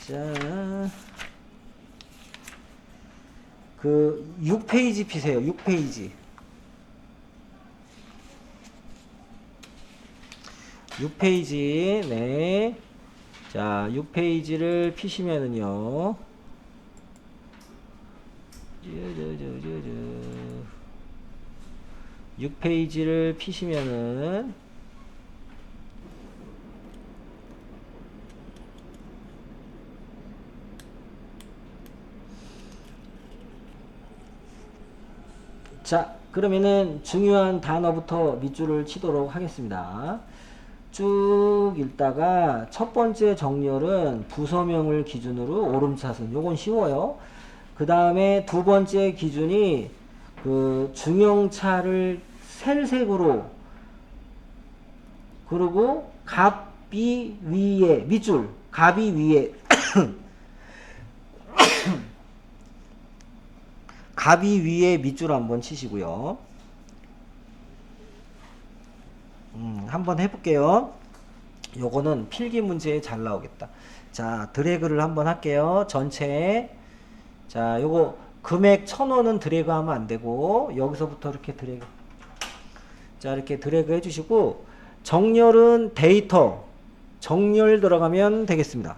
자, 그 6페이지 핏이에요. 6페이지. 6페이지, 네. 자, 6페이지를 피시면은요. 6페이지를 피시면은 자, 그러면은 중요한 단어부터 밑줄을 치도록 하겠습니다. 쭉 읽다가 첫 번째 정렬은 부서명을 기준으로 오름차순, 요건 쉬워요. 그 다음에 두 번째 기준이 그 중형차를 셀색으로, 그리고 갑이 위에 밑줄, 갑이 위에 갑이 위에 밑줄 한번 치시고요. 한번 해볼게요. 요거는 필기 문제에 잘 나오겠다. 자, 드래그를 한번 할게요. 전체에. 자, 요거 금액 1,000원은 드래그 하면 안 되고, 여기서부터 이렇게 드래그. 자, 이렇게 드래그 해주시고, 정렬은 데이터, 정렬 들어가면 되겠습니다.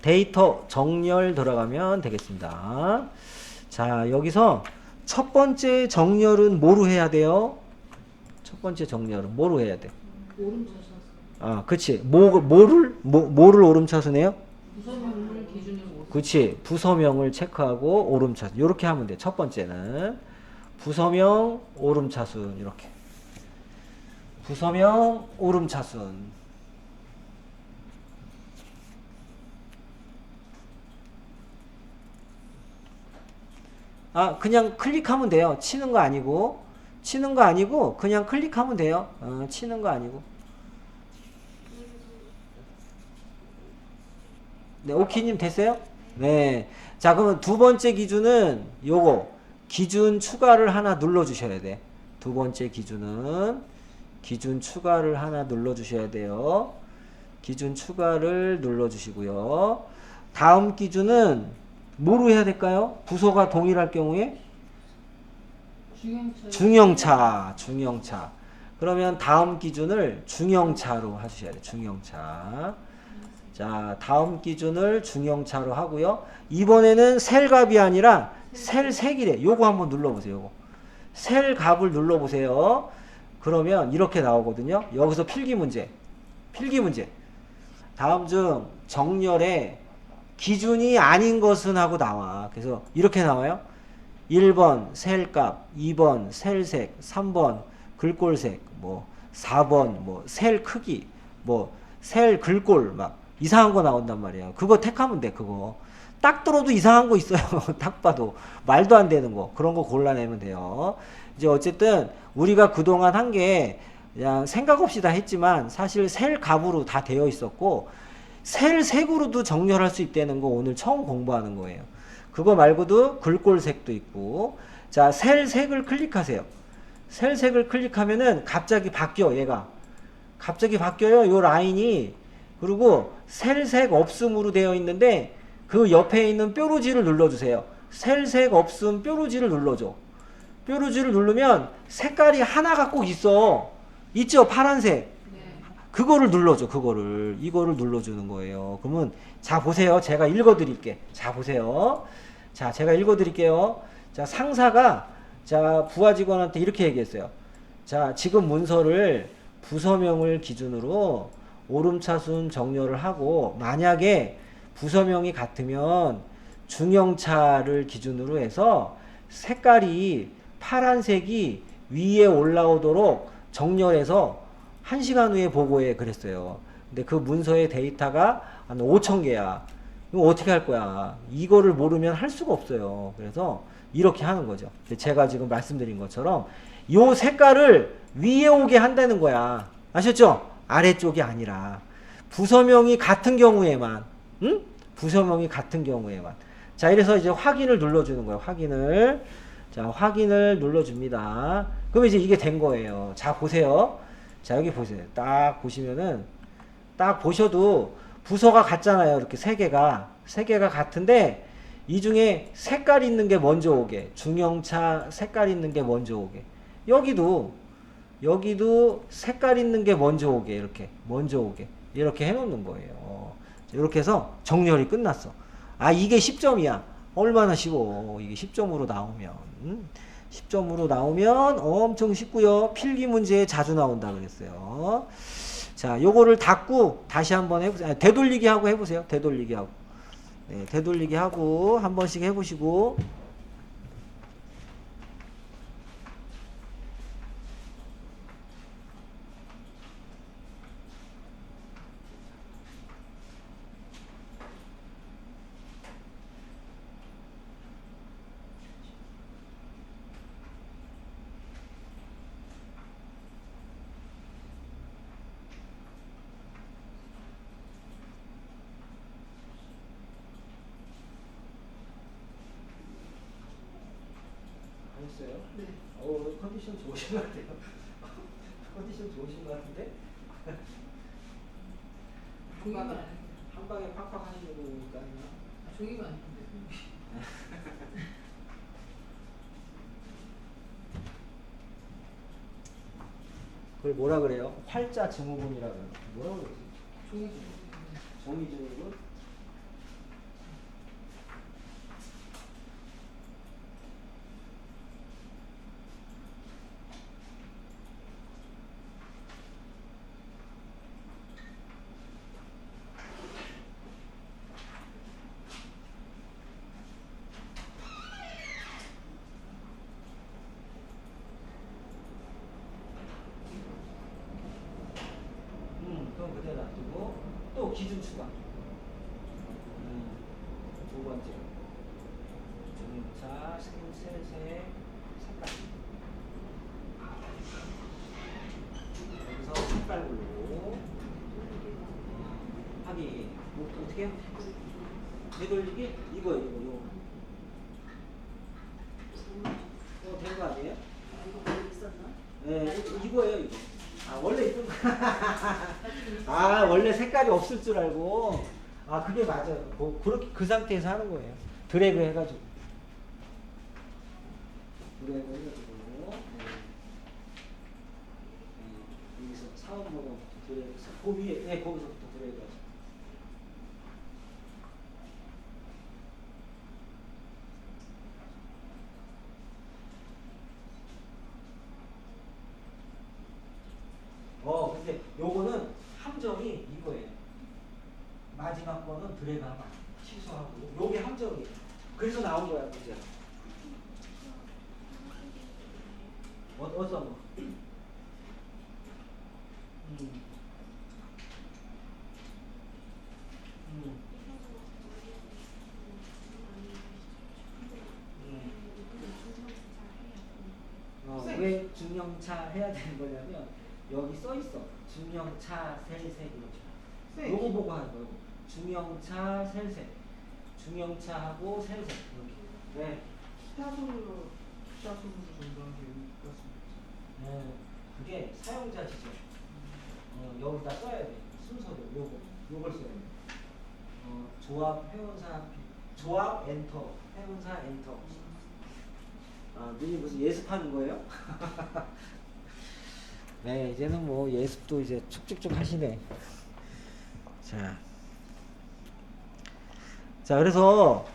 데이터, 정렬 들어가면 되겠습니다. 자, 여기서 첫 번째 정렬은 뭐로 해야 돼요? 첫 번째 정렬은 뭐로 해야 돼? 오름차순. 아, 그치. 뭐를 오름차순해요? 부서명을 기준으로. 그치. 부서명을 체크하고 오름차순. 요렇게 하면 돼. 첫 번째는. 부서명, 오름차순. 이렇게. 부서명, 오름차순. 아, 그냥 클릭하면 돼요. 치는 거 아니고. 치는 거 아니고, 그냥 클릭하면 돼요. 치는 거 아니고. 네, 오키님 됐어요? 네. 자, 그러면 두 번째 기준은 요거. 기준 추가를 하나 눌러주셔야 돼. 두 번째 기준은 기준 추가를 하나 눌러주셔야 돼요. 기준 추가를 눌러주시고요. 다음 기준은 뭐로 해야 될까요? 부서가 동일할 경우에? 중형차. 그러면 다음 기준을 중형차로 해주셔야 돼요. 중형차. 자, 다음 기준을 중형차로 하고요. 이번에는 셀 값이 아니라 셀 색이래. 요거 한번 눌러보세요. 요거. 셀 값을 눌러보세요. 그러면 이렇게 나오거든요. 여기서 필기 문제. 다음 중 정렬에 기준이 아닌 것은 하고 나와. 그래서 이렇게 나와요. 1번 셀값, 2번 셀색, 3번 글꼴색, 뭐 4번 뭐 셀 크기, 뭐 셀 글꼴 막 이상한 거 나온단 말이에요. 그거 택하면 돼. 그거 딱 들어도 이상한 거 있어요. 딱 봐도 말도 안 되는 거, 그런 거 골라내면 돼요. 이제 어쨌든 우리가 그동안 한 게 그냥 생각 없이 다 했지만 사실 셀 값으로 다 되어 있었고 셀 색으로도 정렬할 수 있다는 거 오늘 처음 공부하는 거예요. 그거 말고도 글꼴색도 있고. 자, 셀 색을 클릭하세요. 셀 색을 클릭하면은 갑자기 바뀌어. 얘가 갑자기 바뀌어요. 요 라인이. 그리고 셀 색 없음으로 되어 있는데 그 옆에 있는 뾰루지를 눌러주세요. 셀 색 없음 뾰루지를 눌러줘. 뾰루지를 누르면 색깔이 하나가 꼭 있어. 있죠? 파란색. 그거를 눌러줘. 이거를 눌러주는 거예요. 그러면 자 보세요. 제가 읽어드릴게. 자 보세요. 자, 제가 읽어드릴게요. 자, 상사가 자 부하 직원한테 이렇게 얘기했어요. 자, 지금 문서를 부서명을 기준으로 오름차순 정렬을 하고 만약에 부서명이 같으면 중형차를 기준으로 해서 색깔이 파란색이 위에 올라오도록 정렬해서 1시간 후에 보고해 그랬어요. 근데 그 문서의 데이터가 한 5,000개야. 이거 어떻게 할 거야? 이거를 모르면 할 수가 없어요. 그래서 이렇게 하는 거죠. 제가 지금 말씀드린 것처럼 요 색깔을 위에 오게 한다는 거야. 아셨죠? 아래쪽이 아니라. 부서명이 같은 경우에만. 응? 부서명이 같은 경우에만. 자, 이래서 이제 확인을 눌러주는 거예요. 확인을. 자, 확인을 눌러줍니다. 그럼 이제 이게 된 거예요. 자, 보세요. 자, 여기 보세요. 딱 보시면은, 딱 보셔도 부서가 같잖아요. 이렇게 세 개가 같은데, 이 중에 색깔 있는 게 먼저 오게. 중형차 색깔 있는 게 먼저 오게. 여기도 색깔 있는 게 먼저 오게. 이렇게. 먼저 오게. 이렇게 해놓는 거예요. 이렇게 해서 정렬이 끝났어. 아, 이게 10점이야. 얼마나 쉬워. 이게 10점으로 나오면. 10점으로 나오면 엄청 쉽고요. 필기 문제에 자주 나온다 그랬어요. 자, 요거를 닫고 다시 한번 해보세요. 아니, 되돌리기 하고 해보세요. 되돌리기 하고. 네, 되돌리기 하고 한 번씩 해보시고. 했어요? 네. 컨디션 좋으신 것 같아요. 컨디션 좋으신 것 같은데? 한 방에 팍팍 하시는 거니까. 종이가 아닌데. 그걸 뭐라 그래요? 활자 증후군이라 그래요. 뭐라고 그러지? 종이 증후군? 자, 셀세 색깔. 여기서 색깔로 하기. 뭐 어떻게 해요? 되돌리기? 이거예요, 이거. 된 거 아니에요? 네, 이거예요, 이거. 아, 원래 있던 거. 아, 원래 색깔이 없을 줄 알고. 아, 그게 맞아요. 그렇게 그 상태에서 하는 거예요. 드래그 해가지고. 드래그 해가지고. 네. 네. 여기서 사원번호 드래그. 그 위에, 네, 거기서부터 드래그 하죠. 근데 요거는 함정이 이거예요. 마지막 거는 드래그하면 취소하고 요게 함정이에요. 그래서 나온 거야, 문제가. 어떤 거? 음. 음. 왜 증명차 해야 되는 거냐면 여기 써 있어. 증명차 셀색으로. 요거 보고 하는 거예요. 증명차 셀색. 증명차하고 셀색. 이렇게. 네. 피타손으로 전달한 게 있었습니다. 네. 그게 사용자 지정. 여기다 써야 돼. 순서로 요걸 써야 돼. 조합 회원사 조합 엔터 회원사 엔터. 아, 눈이 무슨 예습하는 거예요? 네, 이제는 뭐 예습도 이제 축축축 하시네. 자, 그래서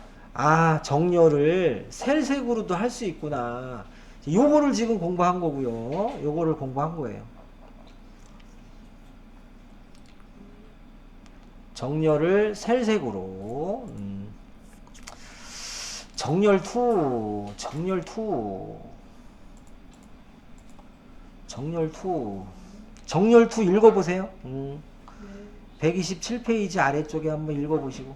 정렬을 셀색으로도 할 수 있구나. 요거를 지금 공부한 거고요. 요거를 공부한 거예요. 정렬을 셀색으로. 정렬 2 읽어보세요. 127페이지 아래쪽에 한번 읽어보시고.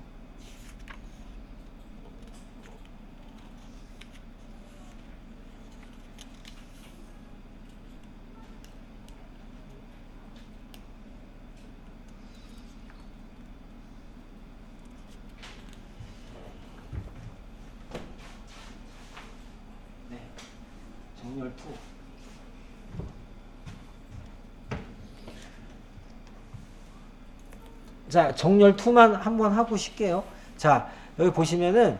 네, 정렬 2. 자, 정렬 2만 한번 하고 쉴게요. 자, 여기 보시면은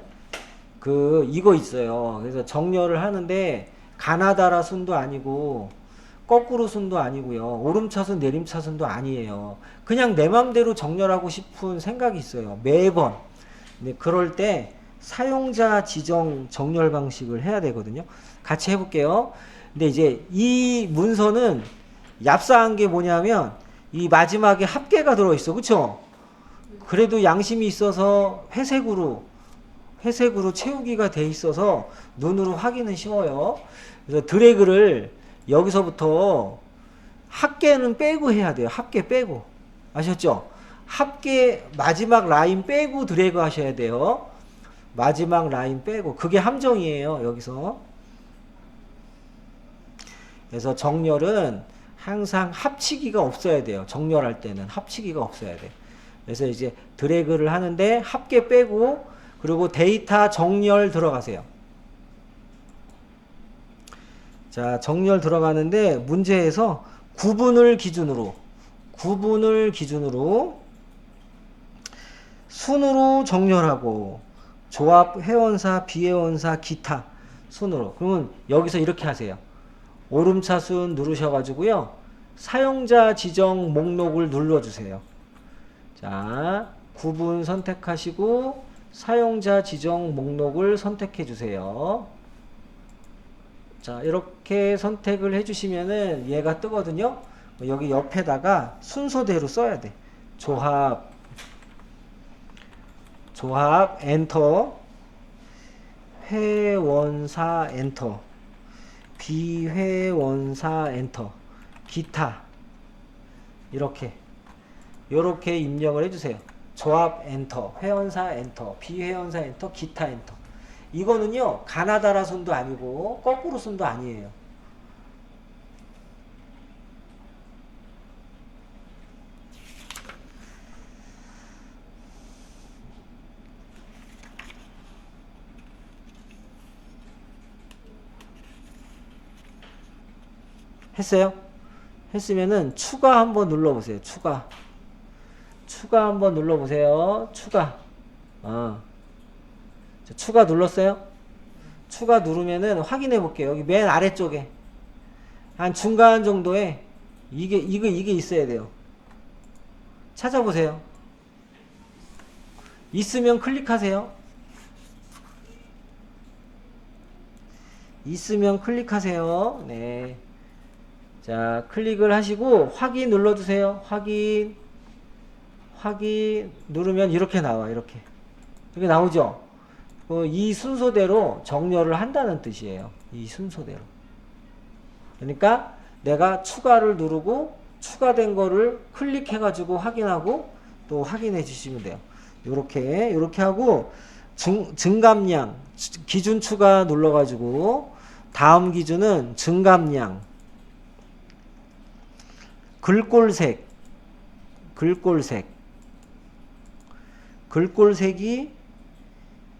이거 있어요. 그래서 정렬을 하는데 가나다라 순도 아니고 거꾸로 순도 아니고요. 오름차순 내림차순도 아니에요. 그냥 내 맘대로 정렬하고 싶은 생각이 있어요. 매번. 근데 그럴 때 사용자 지정 정렬 방식을 해야 되거든요. 같이 해볼게요. 근데 이제 이 문서는 얍사한 게 뭐냐면 이 마지막에 합계가 들어있어. 그쵸? 그래도 양심이 있어서 회색으로 채우기가 돼 있어서 눈으로 확인은 쉬워요. 그래서 드래그를 여기서부터 합계는 빼고 해야 돼요. 합계 빼고. 아셨죠? 합계 마지막 라인 빼고 드래그 하셔야 돼요. 마지막 라인 빼고. 그게 함정이에요. 여기서. 그래서 정렬은 항상 합치기가 없어야 돼요. 정렬할 때는 합치기가 없어야 돼요. 그래서 이제 드래그를 하는데 합계 빼고 그리고 데이터 정렬 들어가세요. 자, 정렬 들어가는데 문제에서 구분을 기준으로 순으로 정렬하고 조합 회원사 비회원사 기타 순으로. 그러면 여기서 이렇게 하세요. 오름차순 누르셔가지고요. 사용자 지정 목록을 눌러주세요. 자, 구분 선택하시고 사용자 지정 목록을 선택해 주세요. 자, 이렇게 선택을 해주시면은 얘가 뜨거든요. 여기 옆에다가 순서대로 써야 돼. 조합 엔터, 회원사 엔터, 비회원사 엔터, 기타 요렇게 입력을 해주세요. 조합 엔터, 회원사 엔터, 비회원사 엔터, 기타 엔터. 이거는요 가나다라 손도 아니고 거꾸로 손도 아니에요. 했어요? 했으면은 추가 한번 눌러보세요. 추가 한번 눌러보세요. 추가. 추가 눌렀어요? 추가 누르면은 확인해 볼게요. 여기 맨 아래쪽에 한 중간 정도에 이게 있어야 돼요. 찾아보세요. 있으면 클릭하세요. 있으면 클릭하세요. 네. 자, 클릭을 하시고 확인 눌러주세요. 확인 누르면 이렇게 나와. 이렇게 나오죠. 이 순서대로 정렬을 한다는 뜻이에요. 이 순서대로. 그러니까 내가 추가를 누르고 추가된 거를 클릭해 가지고 확인하고 또 확인해 주시면 돼요. 요렇게 하고 증감량 기준 추가 눌러 가지고 다음 기준은 증감량 글꼴색이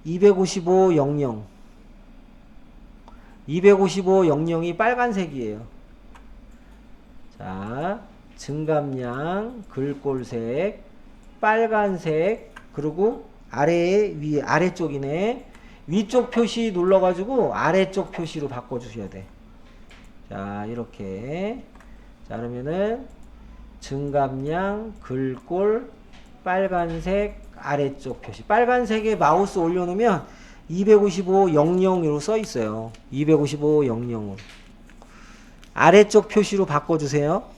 255.00이 빨간색이에요. 자, 증감량, 글꼴색, 빨간색, 그리고 아래쪽이네. 위쪽 표시 눌러가지고 아래쪽 표시로 바꿔주셔야 돼. 자, 이렇게. 자, 그러면은 증감량, 글꼴, 빨간색, 아래쪽 표시. 빨간색에 마우스 올려놓으면 255.00으로 써 있어요. 255.00으로. 아래쪽 표시로 바꿔주세요.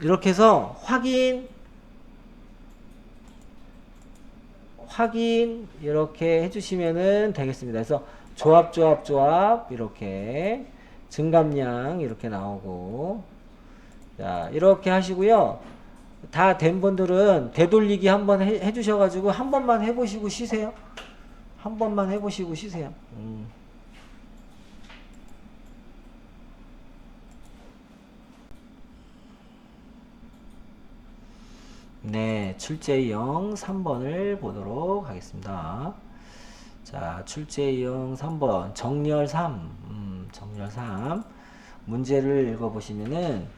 이렇게 해서 확인 이렇게 해주시면은 되겠습니다. 그래서 조합 이렇게 증감량 이렇게 나오고 자 이렇게 하시고요. 다 된 분들은 되돌리기 한번 해주셔가지고 한 번만 해보시고 쉬세요. 한 번만 해보시고 쉬세요. 네, 출제형 3번을 보도록 하겠습니다. 자, 출제형 3번 정렬 3 정렬 3 문제를 읽어보시면은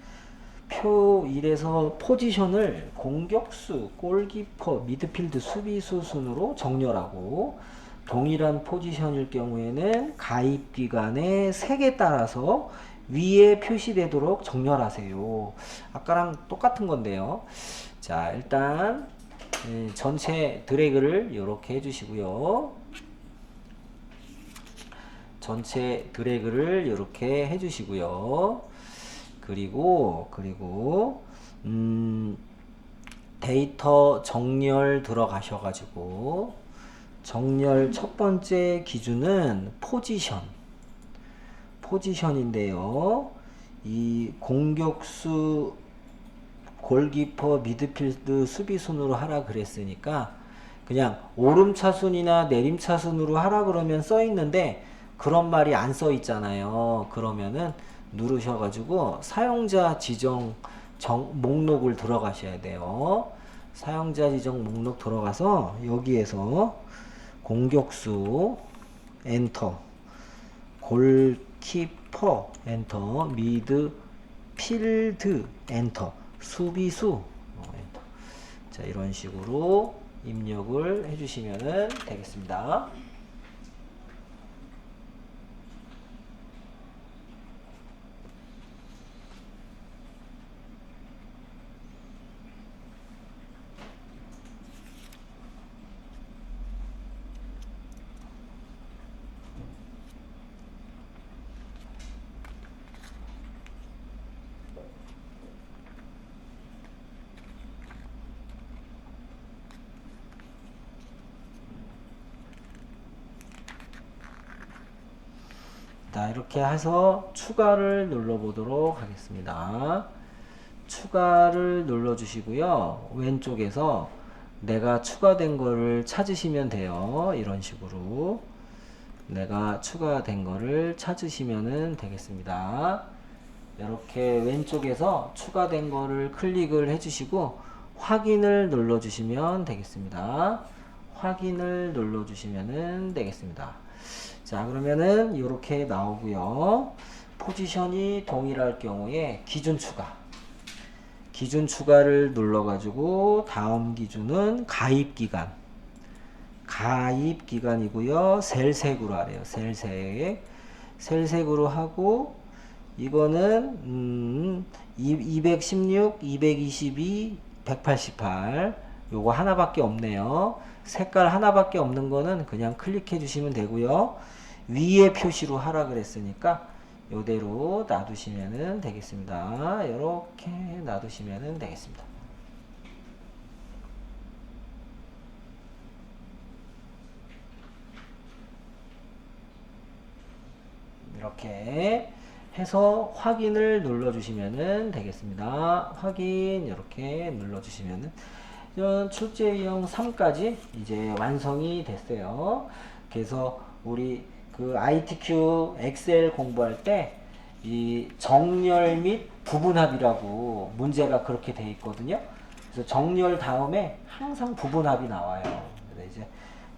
표 1에서 포지션을 공격수, 골키퍼, 미드필드, 수비수 순으로 정렬하고 동일한 포지션일 경우에는 가입기간의 색에 따라서 위에 표시되도록 정렬하세요. 아까랑 똑같은 건데요. 자, 일단 전체 드래그를 이렇게 해주시고요. 전체 드래그를 이렇게 해주시고요. 그리고 데이터 정렬 들어가셔가지고 정렬 첫 번째 기준은 포지션인데요. 이 공격수, 골키퍼, 미드필드, 수비순으로 하라 그랬으니까 그냥 오름차순이나 내림차순으로 하라 그러면 써 있는데 그런 말이 안 써 있잖아요. 그러면은 누르셔가지고 사용자 지정 목록을 들어가셔야 돼요. 사용자 지정 목록 들어가서 여기에서 공격수 엔터, 골키퍼 엔터, 미드필드 엔터, 수비수 엔터. 자, 이런 식으로 입력을 해주시면 되겠습니다. 자, 이렇게 해서 추가를 눌러보도록 하겠습니다. 추가를 눌러주시고요. 왼쪽에서 내가 추가된 거를 찾으시면 돼요. 이런 식으로 내가 추가된 거를 찾으시면 되겠습니다. 이렇게 왼쪽에서 추가된 거를 클릭을 해주시고 확인을 눌러주시면 되겠습니다. 확인을 눌러주시면 되겠습니다. 자, 그러면은 이렇게 나오고요. 포지션이 동일할 경우에 기준 추가를 눌러가지고 다음 기준은 가입기간이고요. 셀색으로 하래요. 셀색으로 하고 이거는 216, 222, 188 요거 하나밖에 없네요. 색깔 하나밖에 없는 거는 그냥 클릭해 주시면 되고요. 위에 표시로 하라 그랬으니까 요대로 놔두시면 되겠습니다. 이렇게 놔두시면 되겠습니다. 이렇게 해서 확인을 눌러주시면 되겠습니다. 확인 이렇게 눌러주시면 이런 출제형 3까지 이제 완성이 됐어요. 그래서 우리 그 ITQ 엑셀 공부할 때 이 정렬 및 부분합이라고 문제가 그렇게 돼 있거든요. 그래서 정렬 다음에 항상 부분합이 나와요. 그래서 이제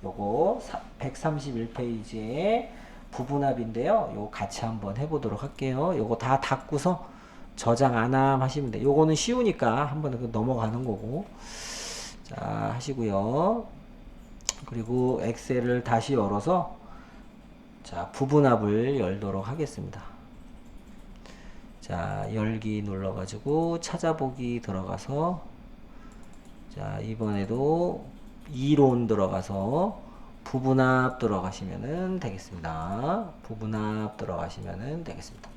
요거 131페이지에 부분합인데요. 요거 같이 한번 해보도록 할게요. 요거 다 닫고서 저장 안함 하시면 돼요. 요거는 쉬우니까 한번 넘어가는 거고. 자, 하시고요. 그리고 엑셀을 다시 열어서 자, 부분합을 열도록 하겠습니다. 자, 열기 눌러가지고 찾아보기 들어가서 자, 이번에도 이론 들어가서 부분합 들어가시면 되겠습니다. 부분합 들어가시면 되겠습니다.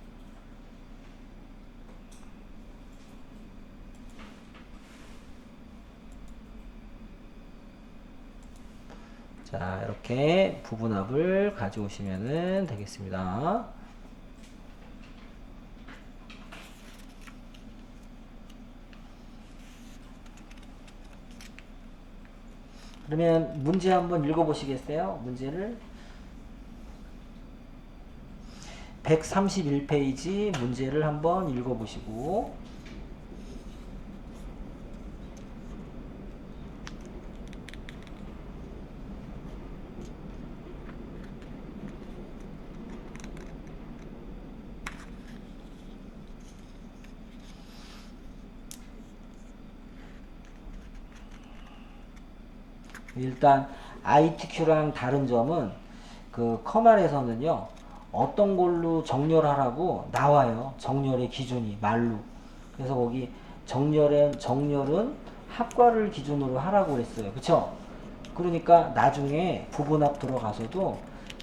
자, 이렇게 부분합을 가져오시면 되겠습니다. 그러면 문제 한번 읽어보시겠어요? 문제를 131페이지 문제를 한번 읽어보시고 일단 ITQ랑 다른 점은 그 커말에서는요 어떤 걸로 정렬하라고 나와요. 정렬의 기준이 말로. 그래서 거기 정렬은 학과를 기준으로 하라고 그랬어요. 그쵸? 그러니까 나중에 부분합 들어가서도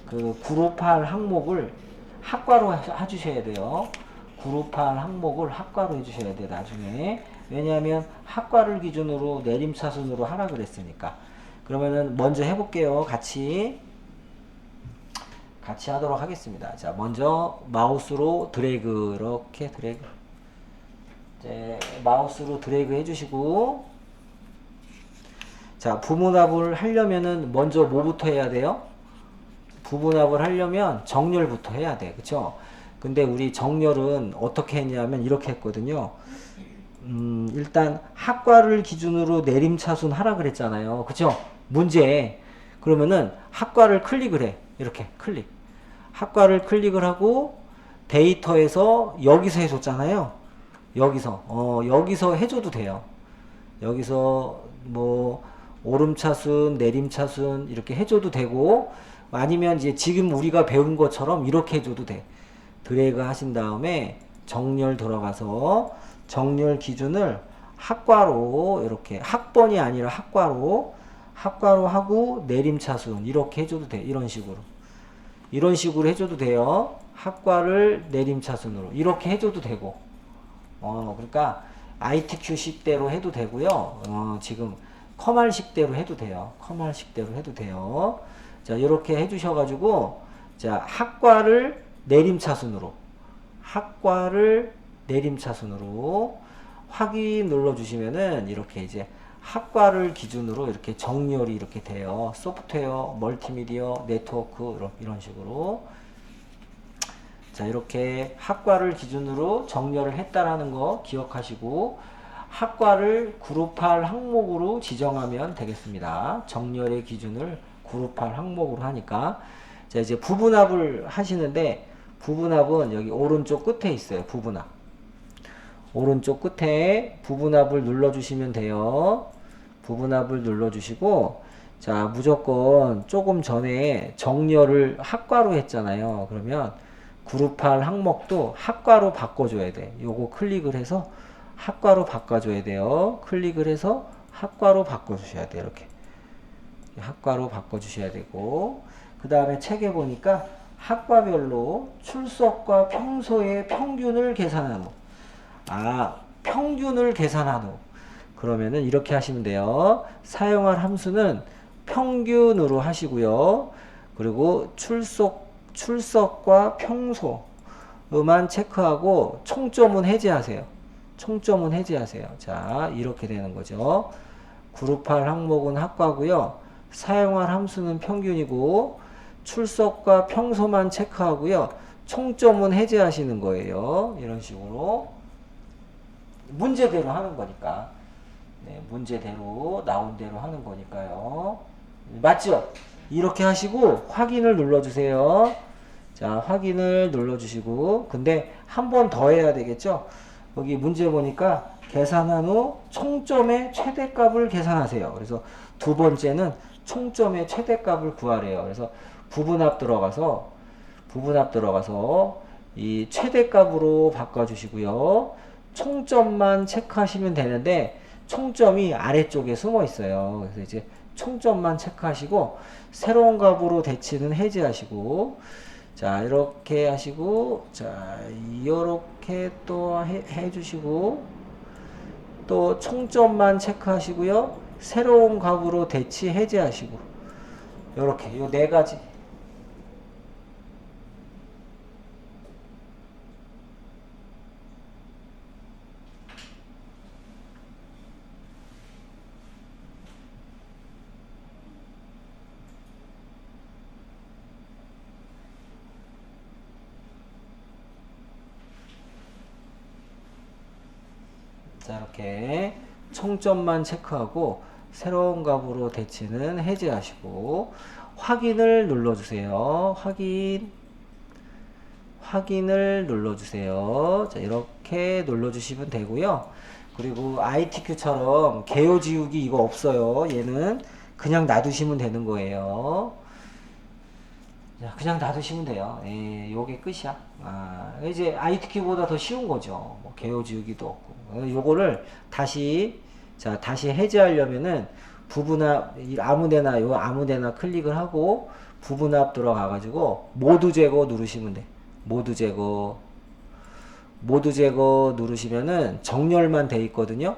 그 그룹할 항목을 학과로 해주셔야 돼요. 그룹할 항목을 학과로 해주셔야 돼요. 나중에. 왜냐하면 학과를 기준으로 내림차순으로 하라 그랬으니까. 그러면은 먼저 해볼게요. 같이 하도록 하겠습니다. 자, 먼저 마우스로 드래그 이렇게 드래그 이제 마우스로 드래그 해주시고 자, 부분합을 하려면은 먼저 뭐부터 해야 돼요? 부분합을 하려면 정렬부터 해야 돼. 그쵸? 근데 우리 정렬은 어떻게 했냐면 이렇게 했거든요. 일단 학과를 기준으로 내림차순 하라 그랬잖아요. 그쵸? 문제. 그러면은 학과를 클릭을 해. 이렇게 클릭. 학과를 클릭을 하고 데이터에서 여기서 해줬잖아요. 여기서 해줘도 돼요. 여기서 뭐 오름차순, 내림차순 이렇게 해줘도 되고 아니면 이제 지금 우리가 배운 것처럼 이렇게 해줘도 돼. 드래그 하신 다음에 정렬 들어가서 정렬 기준을 학과로 이렇게 학번이 아니라 학과로 하고 내림차순 이렇게 해줘도 돼. 이런 식으로 해줘도 돼요. 학과를 내림차순으로 이렇게 해줘도 되고 그러니까 ITQ식대로 해도 되고요. 지금 커말식대로 해도 돼요. 커말식대로 해도 돼요. 자, 이렇게 해주셔가지고 자, 학과를 내림차순으로 학과를 내림차순으로 확인 눌러주시면은 이렇게 이제 학과를 기준으로 이렇게 정렬이 이렇게 돼요. 소프트웨어, 멀티미디어, 네트워크 이런 식으로. 자, 이렇게 학과를 기준으로 정렬을 했다라는 거 기억하시고 학과를 그룹할 항목으로 지정하면 되겠습니다. 정렬의 기준을 그룹할 항목으로 하니까. 자, 이제 부분합을 하시는데 부분합은 여기 오른쪽 끝에 있어요. 부분합. 오른쪽 끝에 부분합을 눌러주시면 돼요. 부분합을 눌러주시고 자, 무조건 조금 전에 정렬을 학과로 했잖아요. 그러면 그룹할 항목도 학과로 바꿔줘야 돼. 요거 클릭을 해서 학과로 바꿔줘야 돼요. 클릭을 해서 학과로 바꿔주셔야 돼요. 이렇게 학과로 바꿔주셔야 되고 그 다음에 책에 보니까 학과별로 출석과 평소의 평균을 계산한 후 평균을 계산한 후 그러면은 이렇게 하시면 돼요. 사용할 함수는 평균으로 하시고요. 그리고 출석과 평소만 체크하고 총점은 해제하세요. 총점은 해제하세요. 자, 이렇게 되는 거죠. 그룹할 항목은 학과고요. 사용할 함수는 평균이고 출석과 평소만 체크하고요. 총점은 해제하시는 거예요. 이런 식으로 문제대로 하는 거니까. 네, 문제대로 나온 대로 하는 거니까요. 맞죠? 이렇게 하시고 확인을 눌러주세요. 자, 확인을 눌러주시고 근데 한 번 더 해야 되겠죠? 여기 문제 보니까 계산한 후 총점의 최대값을 계산하세요. 그래서 두 번째는 총점의 최대값을 구하래요. 그래서 부분합 들어가서 이 최대값으로 바꿔주시고요. 총점만 체크하시면 되는데 총점이 아래쪽에 숨어 있어요. 그래서 이제 총점만 체크하시고 새로운 값으로 대치는 해제하시고 자, 이렇게 하시고 자, 이렇게 또 해주시고 또 총점만 체크하시고요. 새로운 값으로 대치 해제하시고 이렇게 요 네 가지. 자, 이렇게 총점만 체크하고 새로운 값으로 대치는 해제하시고 확인을 눌러주세요. 확인을 눌러주세요. 자, 이렇게 눌러주시면 되고요. 그리고 ITQ처럼 개요 지우기 이거 없어요. 얘는 그냥 놔두시면 되는 거예요. 자, 그냥 놔두시면 돼요. 예, 요게 끝이야. 이제 ITQ보다 더 쉬운 거죠. 뭐 개요 지우기도 없고. 요거를 다시 해제하려면은 부분합 아무데나 클릭을 하고 부분합 들어가가지고 모두 제거 누르시면 돼. 모두 제거 누르시면은 정렬만 돼 있거든요.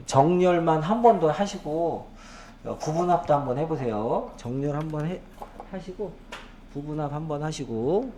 정렬만 한 번 더 하시고 부분합도 한번 해보세요. 정렬 한번 하시고 부분합 한번 하시고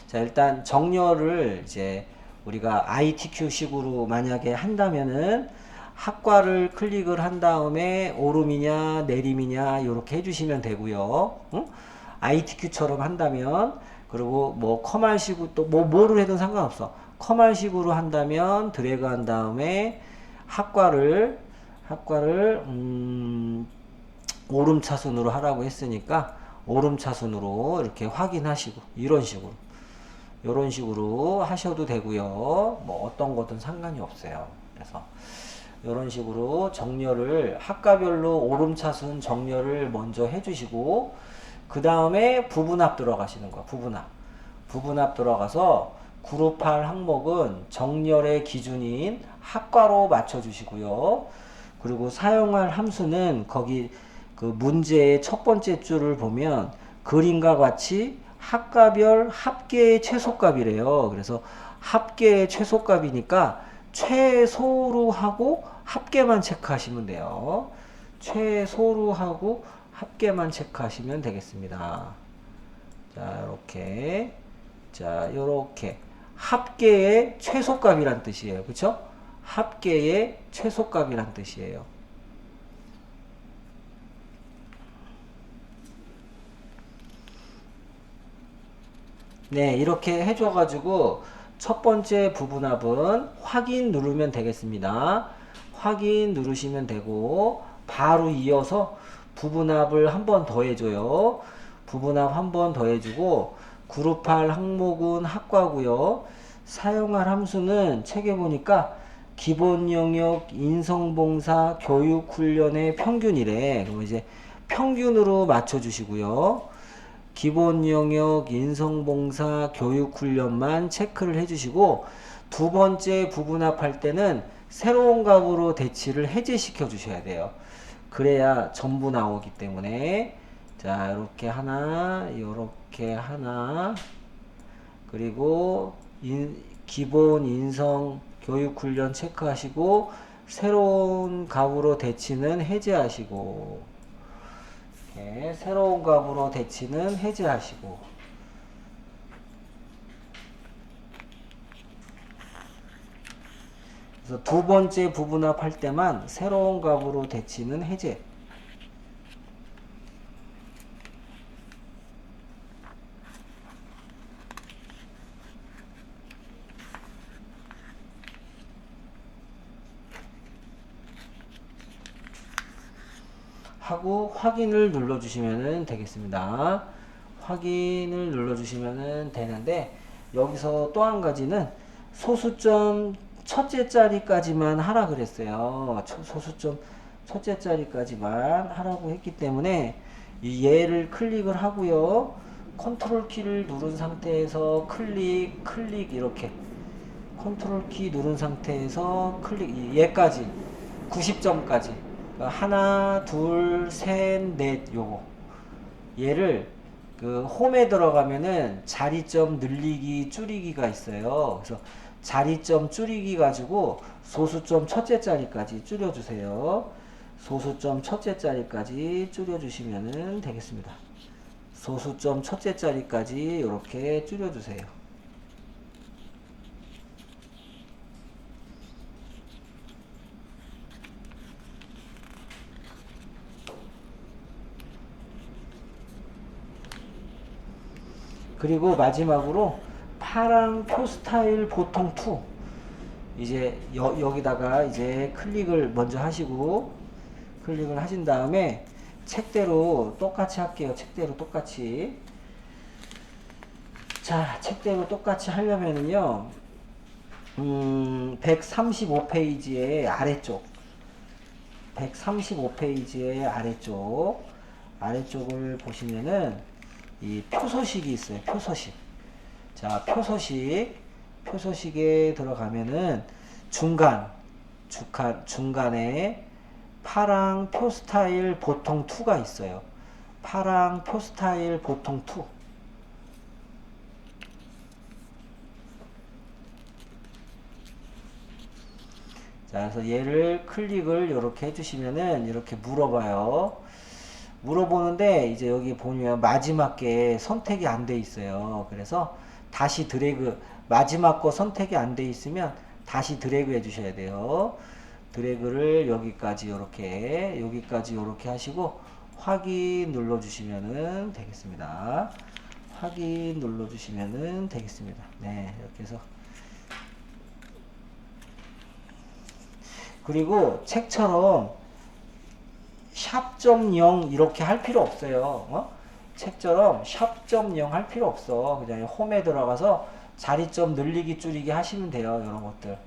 자, 일단 정렬을 이제 우리가 ITQ 식으로 만약에 한다면은 학과를 클릭을 한 다음에 오름이냐 내림이냐 이렇게 해주시면 되고요. 응? ITQ처럼 한다면, 그리고 뭐 커말식으로 또 뭐를 해도 상관없어. 커말식으로 한다면 드래그 한 다음에 학과를 오름차순으로 하라고 했으니까 오름차순으로 이렇게 확인하시고 이런 식으로 하셔도 되고요. 뭐 어떤 것든 상관이 없어요. 그래서 이런 식으로 정렬을 학과별로 오름차순 정렬을 먼저 해주시고, 그 다음에 부분합 들어가시는 거야. 부분합 들어가서 그룹할 항목은 정렬의 기준인 학과로 맞춰주시고요. 그리고 사용할 함수는 거기 그 문제의 첫 번째 줄을 보면 그림과 같이 학과별 합계의 최소값이래요. 그래서 합계의 최소값이니까 최소로 하고 합계만 체크하시면 돼요. 최소로 하고 합계만 체크하시면 되겠습니다. 자, 이렇게. 자, 이렇게. 합계의 최소값이란 뜻이에요. 그쵸? 합계의 최소값이란 뜻이에요. 네, 이렇게 해줘가지고 첫 번째 부분합은 확인 누르면 되겠습니다. 확인 누르시면 되고, 바로 이어서 부분합을 한 번 더 해줘요. 부분합 한 번 더 해주고, 그룹할 항목은 학과고요. 사용할 함수는 책에 보니까 기본 영역, 인성봉사, 교육훈련의 평균이래. 그럼 이제 평균으로 맞춰주시고요. 기본 영역, 인성봉사, 교육훈련만 체크를 해주시고, 두 번째 부분합할 때는 새로운 값으로 대치를 해제시켜 주셔야 돼요. 그래야 전부 나오기 때문에. 자, 이렇게 하나, 이렇게 하나, 그리고 기본 인성 교육훈련 체크하시고, 새로운 값으로 대치는 해제하시고, 이렇게 새로운 값으로 대치는 해제하시고, 그래서 두 번째 부분합 할 때만 새로운 값으로 대치는 해제. 하고 확인을 눌러주시면 되겠습니다. 확인을 눌러주시면 되는데, 여기서 또 한 가지는 소수점 첫째 자리까지만 하라 그랬어요. 소수점 첫째 자리까지만 하라고 했기 때문에 이 얘를 클릭을 하고요. 컨트롤 키를 누른 상태에서 클릭 이렇게 컨트롤 키 누른 상태에서 클릭, 얘까지 90점까지 하나 둘 셋 넷, 요거 얘를 그 홈에 들어가면은 자리점 늘리기 줄이기가 있어요. 그래서 자리점 줄이기 가지고 소수점 첫째 자리까지 줄여주세요. 소수점 첫째 자리까지 줄여주시면 되겠습니다. 소수점 첫째 자리까지 이렇게 줄여주세요. 그리고 마지막으로 파랑 표 스타일 보통 2, 이제 여기다가 이제 클릭을 먼저 하시고, 클릭을 하신 다음에 책대로 똑같이 할게요. 책대로 똑같이. 자, 책대로 똑같이 하려면은요, 135페이지의 아래쪽, 135페이지의 아래쪽을 보시면은 이 표소식이 있어요. 표소식. 자, 표소식에 들어가면은 중간에 파랑 표 스타일 보통 2가 있어요. 파랑 표 스타일 보통 2. 자, 그래서 얘를 클릭을 이렇게 해주시면은 이렇게 물어봐요. 물어보는데 이제 여기 보면 마지막 게 선택이 안 돼 있어요. 그래서 다시 드래그, 마지막 거 선택이 안 돼 있으면 다시 드래그 해 주셔야 돼요. 드래그를 여기까지 요렇게 하시고 확인 눌러 주시면은 되겠습니다. 확인 눌러 주시면은 되겠습니다. 네, 이렇게 해서. 그리고 책처럼 샵.0 이렇게 할 필요 없어요. 책처럼 샵.0 할 필요 없어. 그냥 홈에 들어가서 자리점 늘리기 줄이기 하시면 돼요. 이런 것들.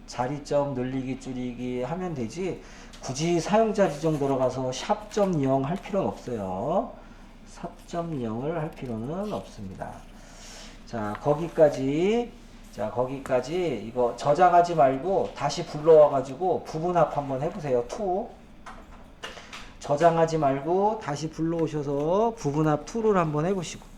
자리점 늘리기 줄이기 하면 되지. 굳이 사용자 지정 들어가서 샵.0 할 필요는 없어요. 샵.0을 할 필요는 없습니다. 자, 거기까지 이거 저장하지 말고 다시 불러와 가지고 부분합 한번 해보세요. 투. 저장하지 말고 다시 불러오셔서 부분합 2를 한번 해보시고.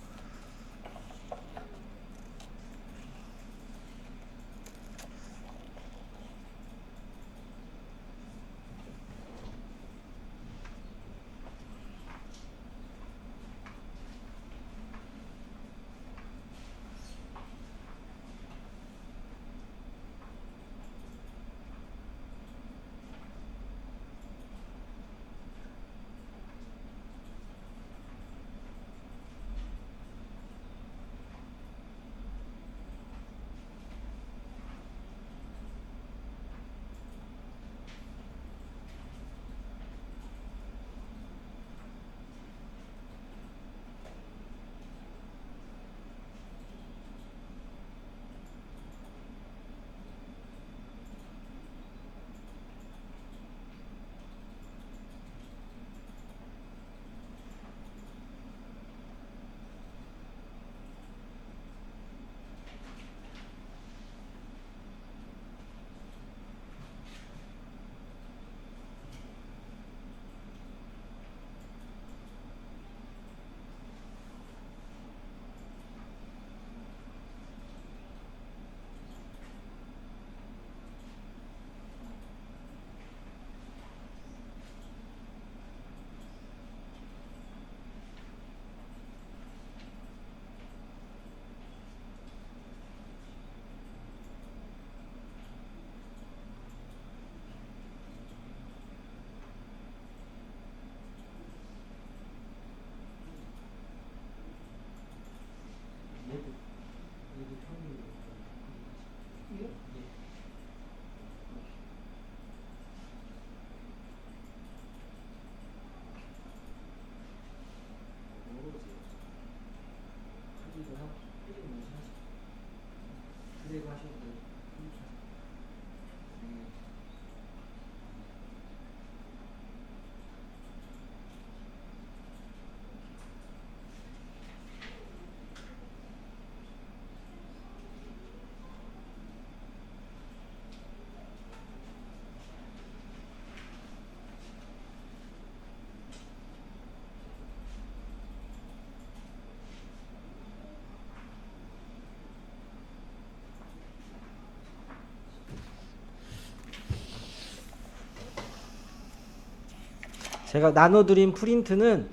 제가 나눠드린 프린트는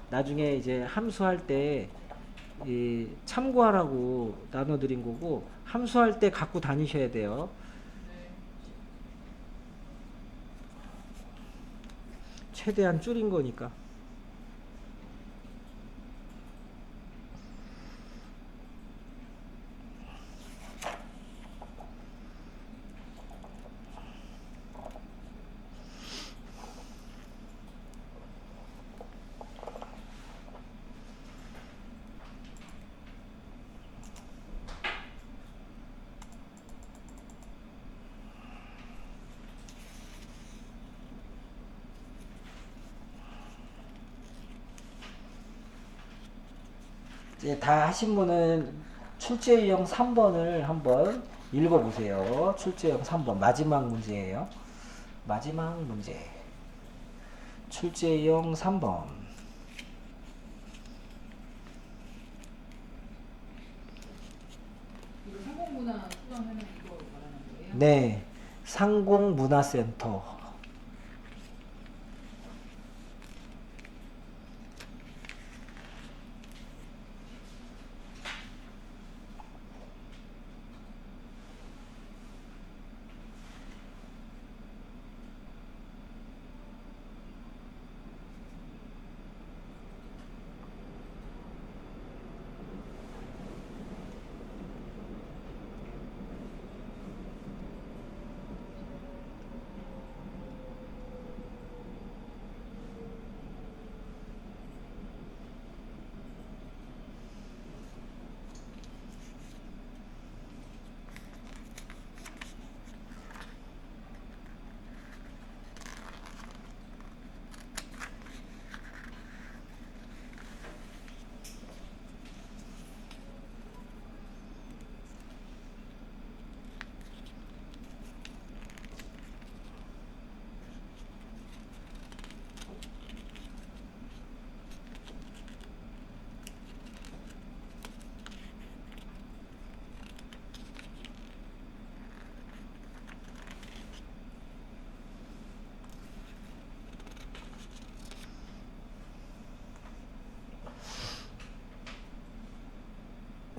나중에 이제 함수할 때 참고하라고 나눠드린 거고, 함수할 때 갖고 다니셔야 돼요. 최대한 줄인 거니까. 이제 다 하신 분은 출제 유형 3번을 한번 읽어보세요. 출제 유형 3번 마지막 문제예요. 마지막 문제. 출제 유형 3번. 이거 상공문화 수강하는 이거 말하는 거예요? 네, 상공문화센터.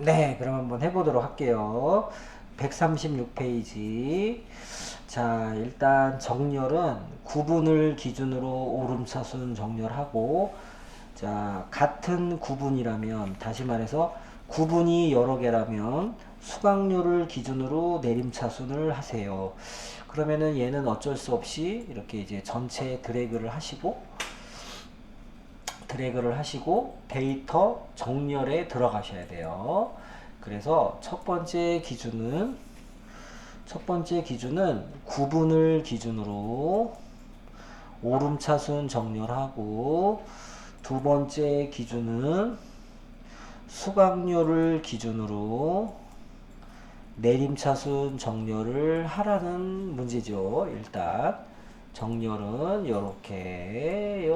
네, 그럼 한번 해보도록 할게요. 136페이지. 자, 일단 정렬은 구분을 기준으로 오름차순 정렬하고, 자, 같은 구분이라면, 다시 말해서 구분이 여러 개라면 수강료를 기준으로 내림차순을 하세요. 그러면은 얘는 어쩔 수 없이 이렇게 이제 전체 드래그를 하시고 데이터 정렬에 들어가셔야 돼요. 그래서 첫 번째 기준은 구분을 기준으로 오름차순 정렬하고, 두 번째 기준은 수강료를 기준으로 내림차순 정렬을 하라는 문제죠. 일단 정렬은 요렇게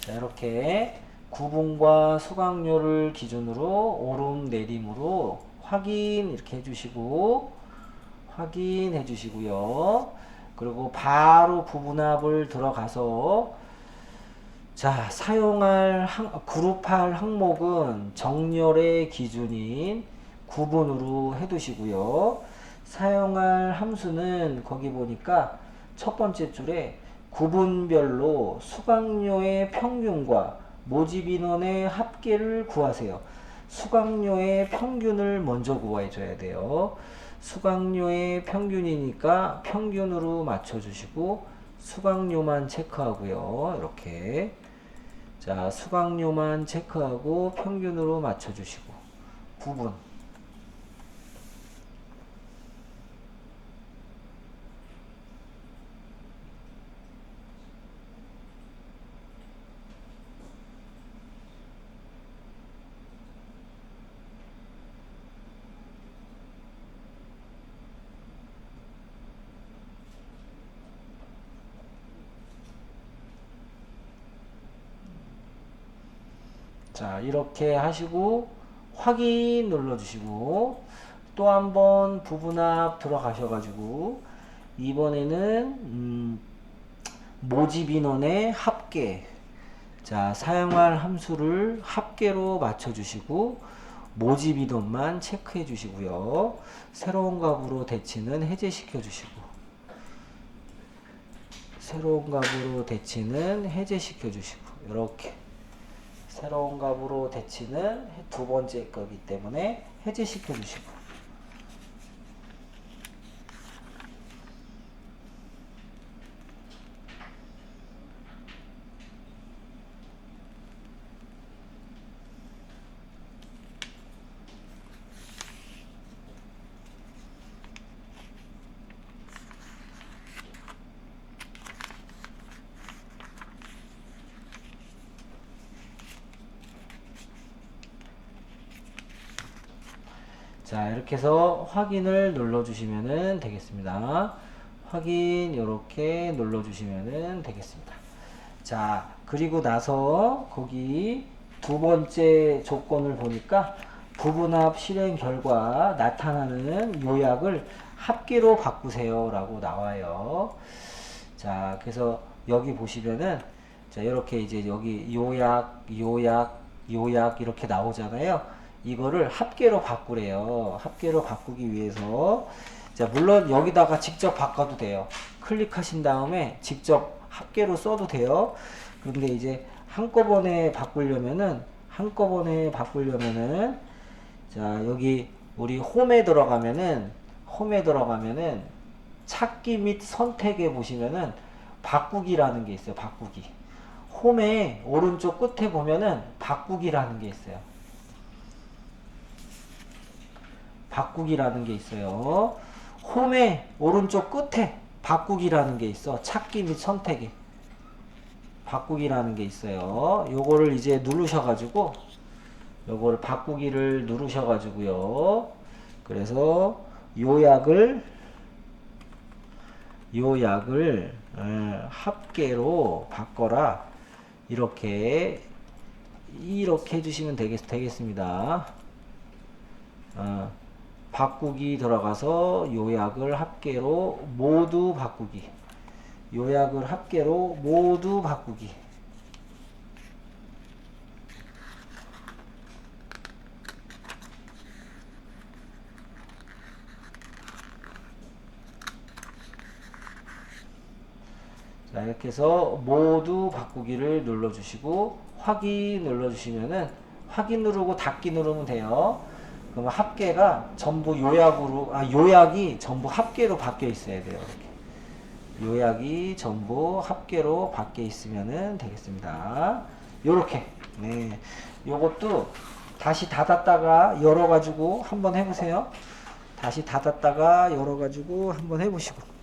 자, 이렇게 구분과 수강료를 기준으로 오름 내림으로 확인 이렇게 확인해 주시고요. 그리고 바로 부분합을 들어가서, 자, 사용할 그룹할 항목은 정렬의 기준인 구분으로 해 두시고요. 사용할 함수는 거기 보니까 첫 번째 줄에 구분별로 수강료의 평균과 모집 인원의 합계를 구하세요. 수강료의 평균을 먼저 구해줘야 돼요. 수강료의 평균이니까 평균으로 맞춰주시고 수강료만 체크하고요. 이렇게, 자, 수강료만 체크하고 평균으로 맞춰주시고 구분. 자, 이렇게 하시고 확인 눌러주시고 또 한번 부분합 들어가셔가지고 이번에는 모집 인원의 합계, 자, 사용할 함수를 합계로 맞춰주시고 모집 인원만 체크해 주시고요. 새로운 값으로 대치는 해제시켜 주시고, 이렇게 새로운 값으로 대치는 두 번째 거기 때문에 해제시켜 주시고, 자, 이렇게 해서 확인을 눌러주시면 되겠습니다. 확인 이렇게 눌러주시면 되겠습니다. 자, 그리고 나서 거기 두 번째 조건을 보니까 부분합 실행 결과 나타나는 요약을 합계로 바꾸세요 라고 나와요. 자, 그래서 여기 보시면은, 자, 이렇게 이제 여기 요약 이렇게 나오잖아요. 이거를 합계로 바꾸래요. 합계로 바꾸기 위해서, 자, 물론 여기다가 직접 바꿔도 돼요. 클릭하신 다음에 직접 합계로 써도 돼요. 그런데 이제 한꺼번에 바꾸려면은, 자, 여기 우리 홈에 들어가면은 찾기 및 선택에 보시면은 바꾸기라는 게 있어요. 바꾸기. 홈에 오른쪽 끝에 보면은 바꾸기라는 게 있어요. 바꾸기라는 게 있어요. 홈의 오른쪽 끝에 바꾸기라는 게 있어. 찾기 및 선택에 바꾸기라는 게 있어요. 요거를 이제 누르셔가지고, 요거를 바꾸기를 누르셔가지고요. 그래서 요약을 합계로 바꿔라. 이렇게 해주시면 되겠습니다. 바꾸기 들어가서 요약을 합계로 모두 바꾸기. 요약을 합계로 모두 바꾸기. 자, 이렇게 해서 모두 바꾸기를 눌러주시고 확인 눌러주시면은 확인 누르고 닫기 누르면 돼요. 그러면 합계가 전부 요약으로 요약이 전부 합계로 바뀌어 있어야 돼요. 이렇게. 요약이 전부 합계로 바뀌어 있으면은 되겠습니다. 요렇게. 네. 요것도 다시 닫았다가 열어가지고 한번 해보세요. 다시 닫았다가 열어가지고 한번 해보시고.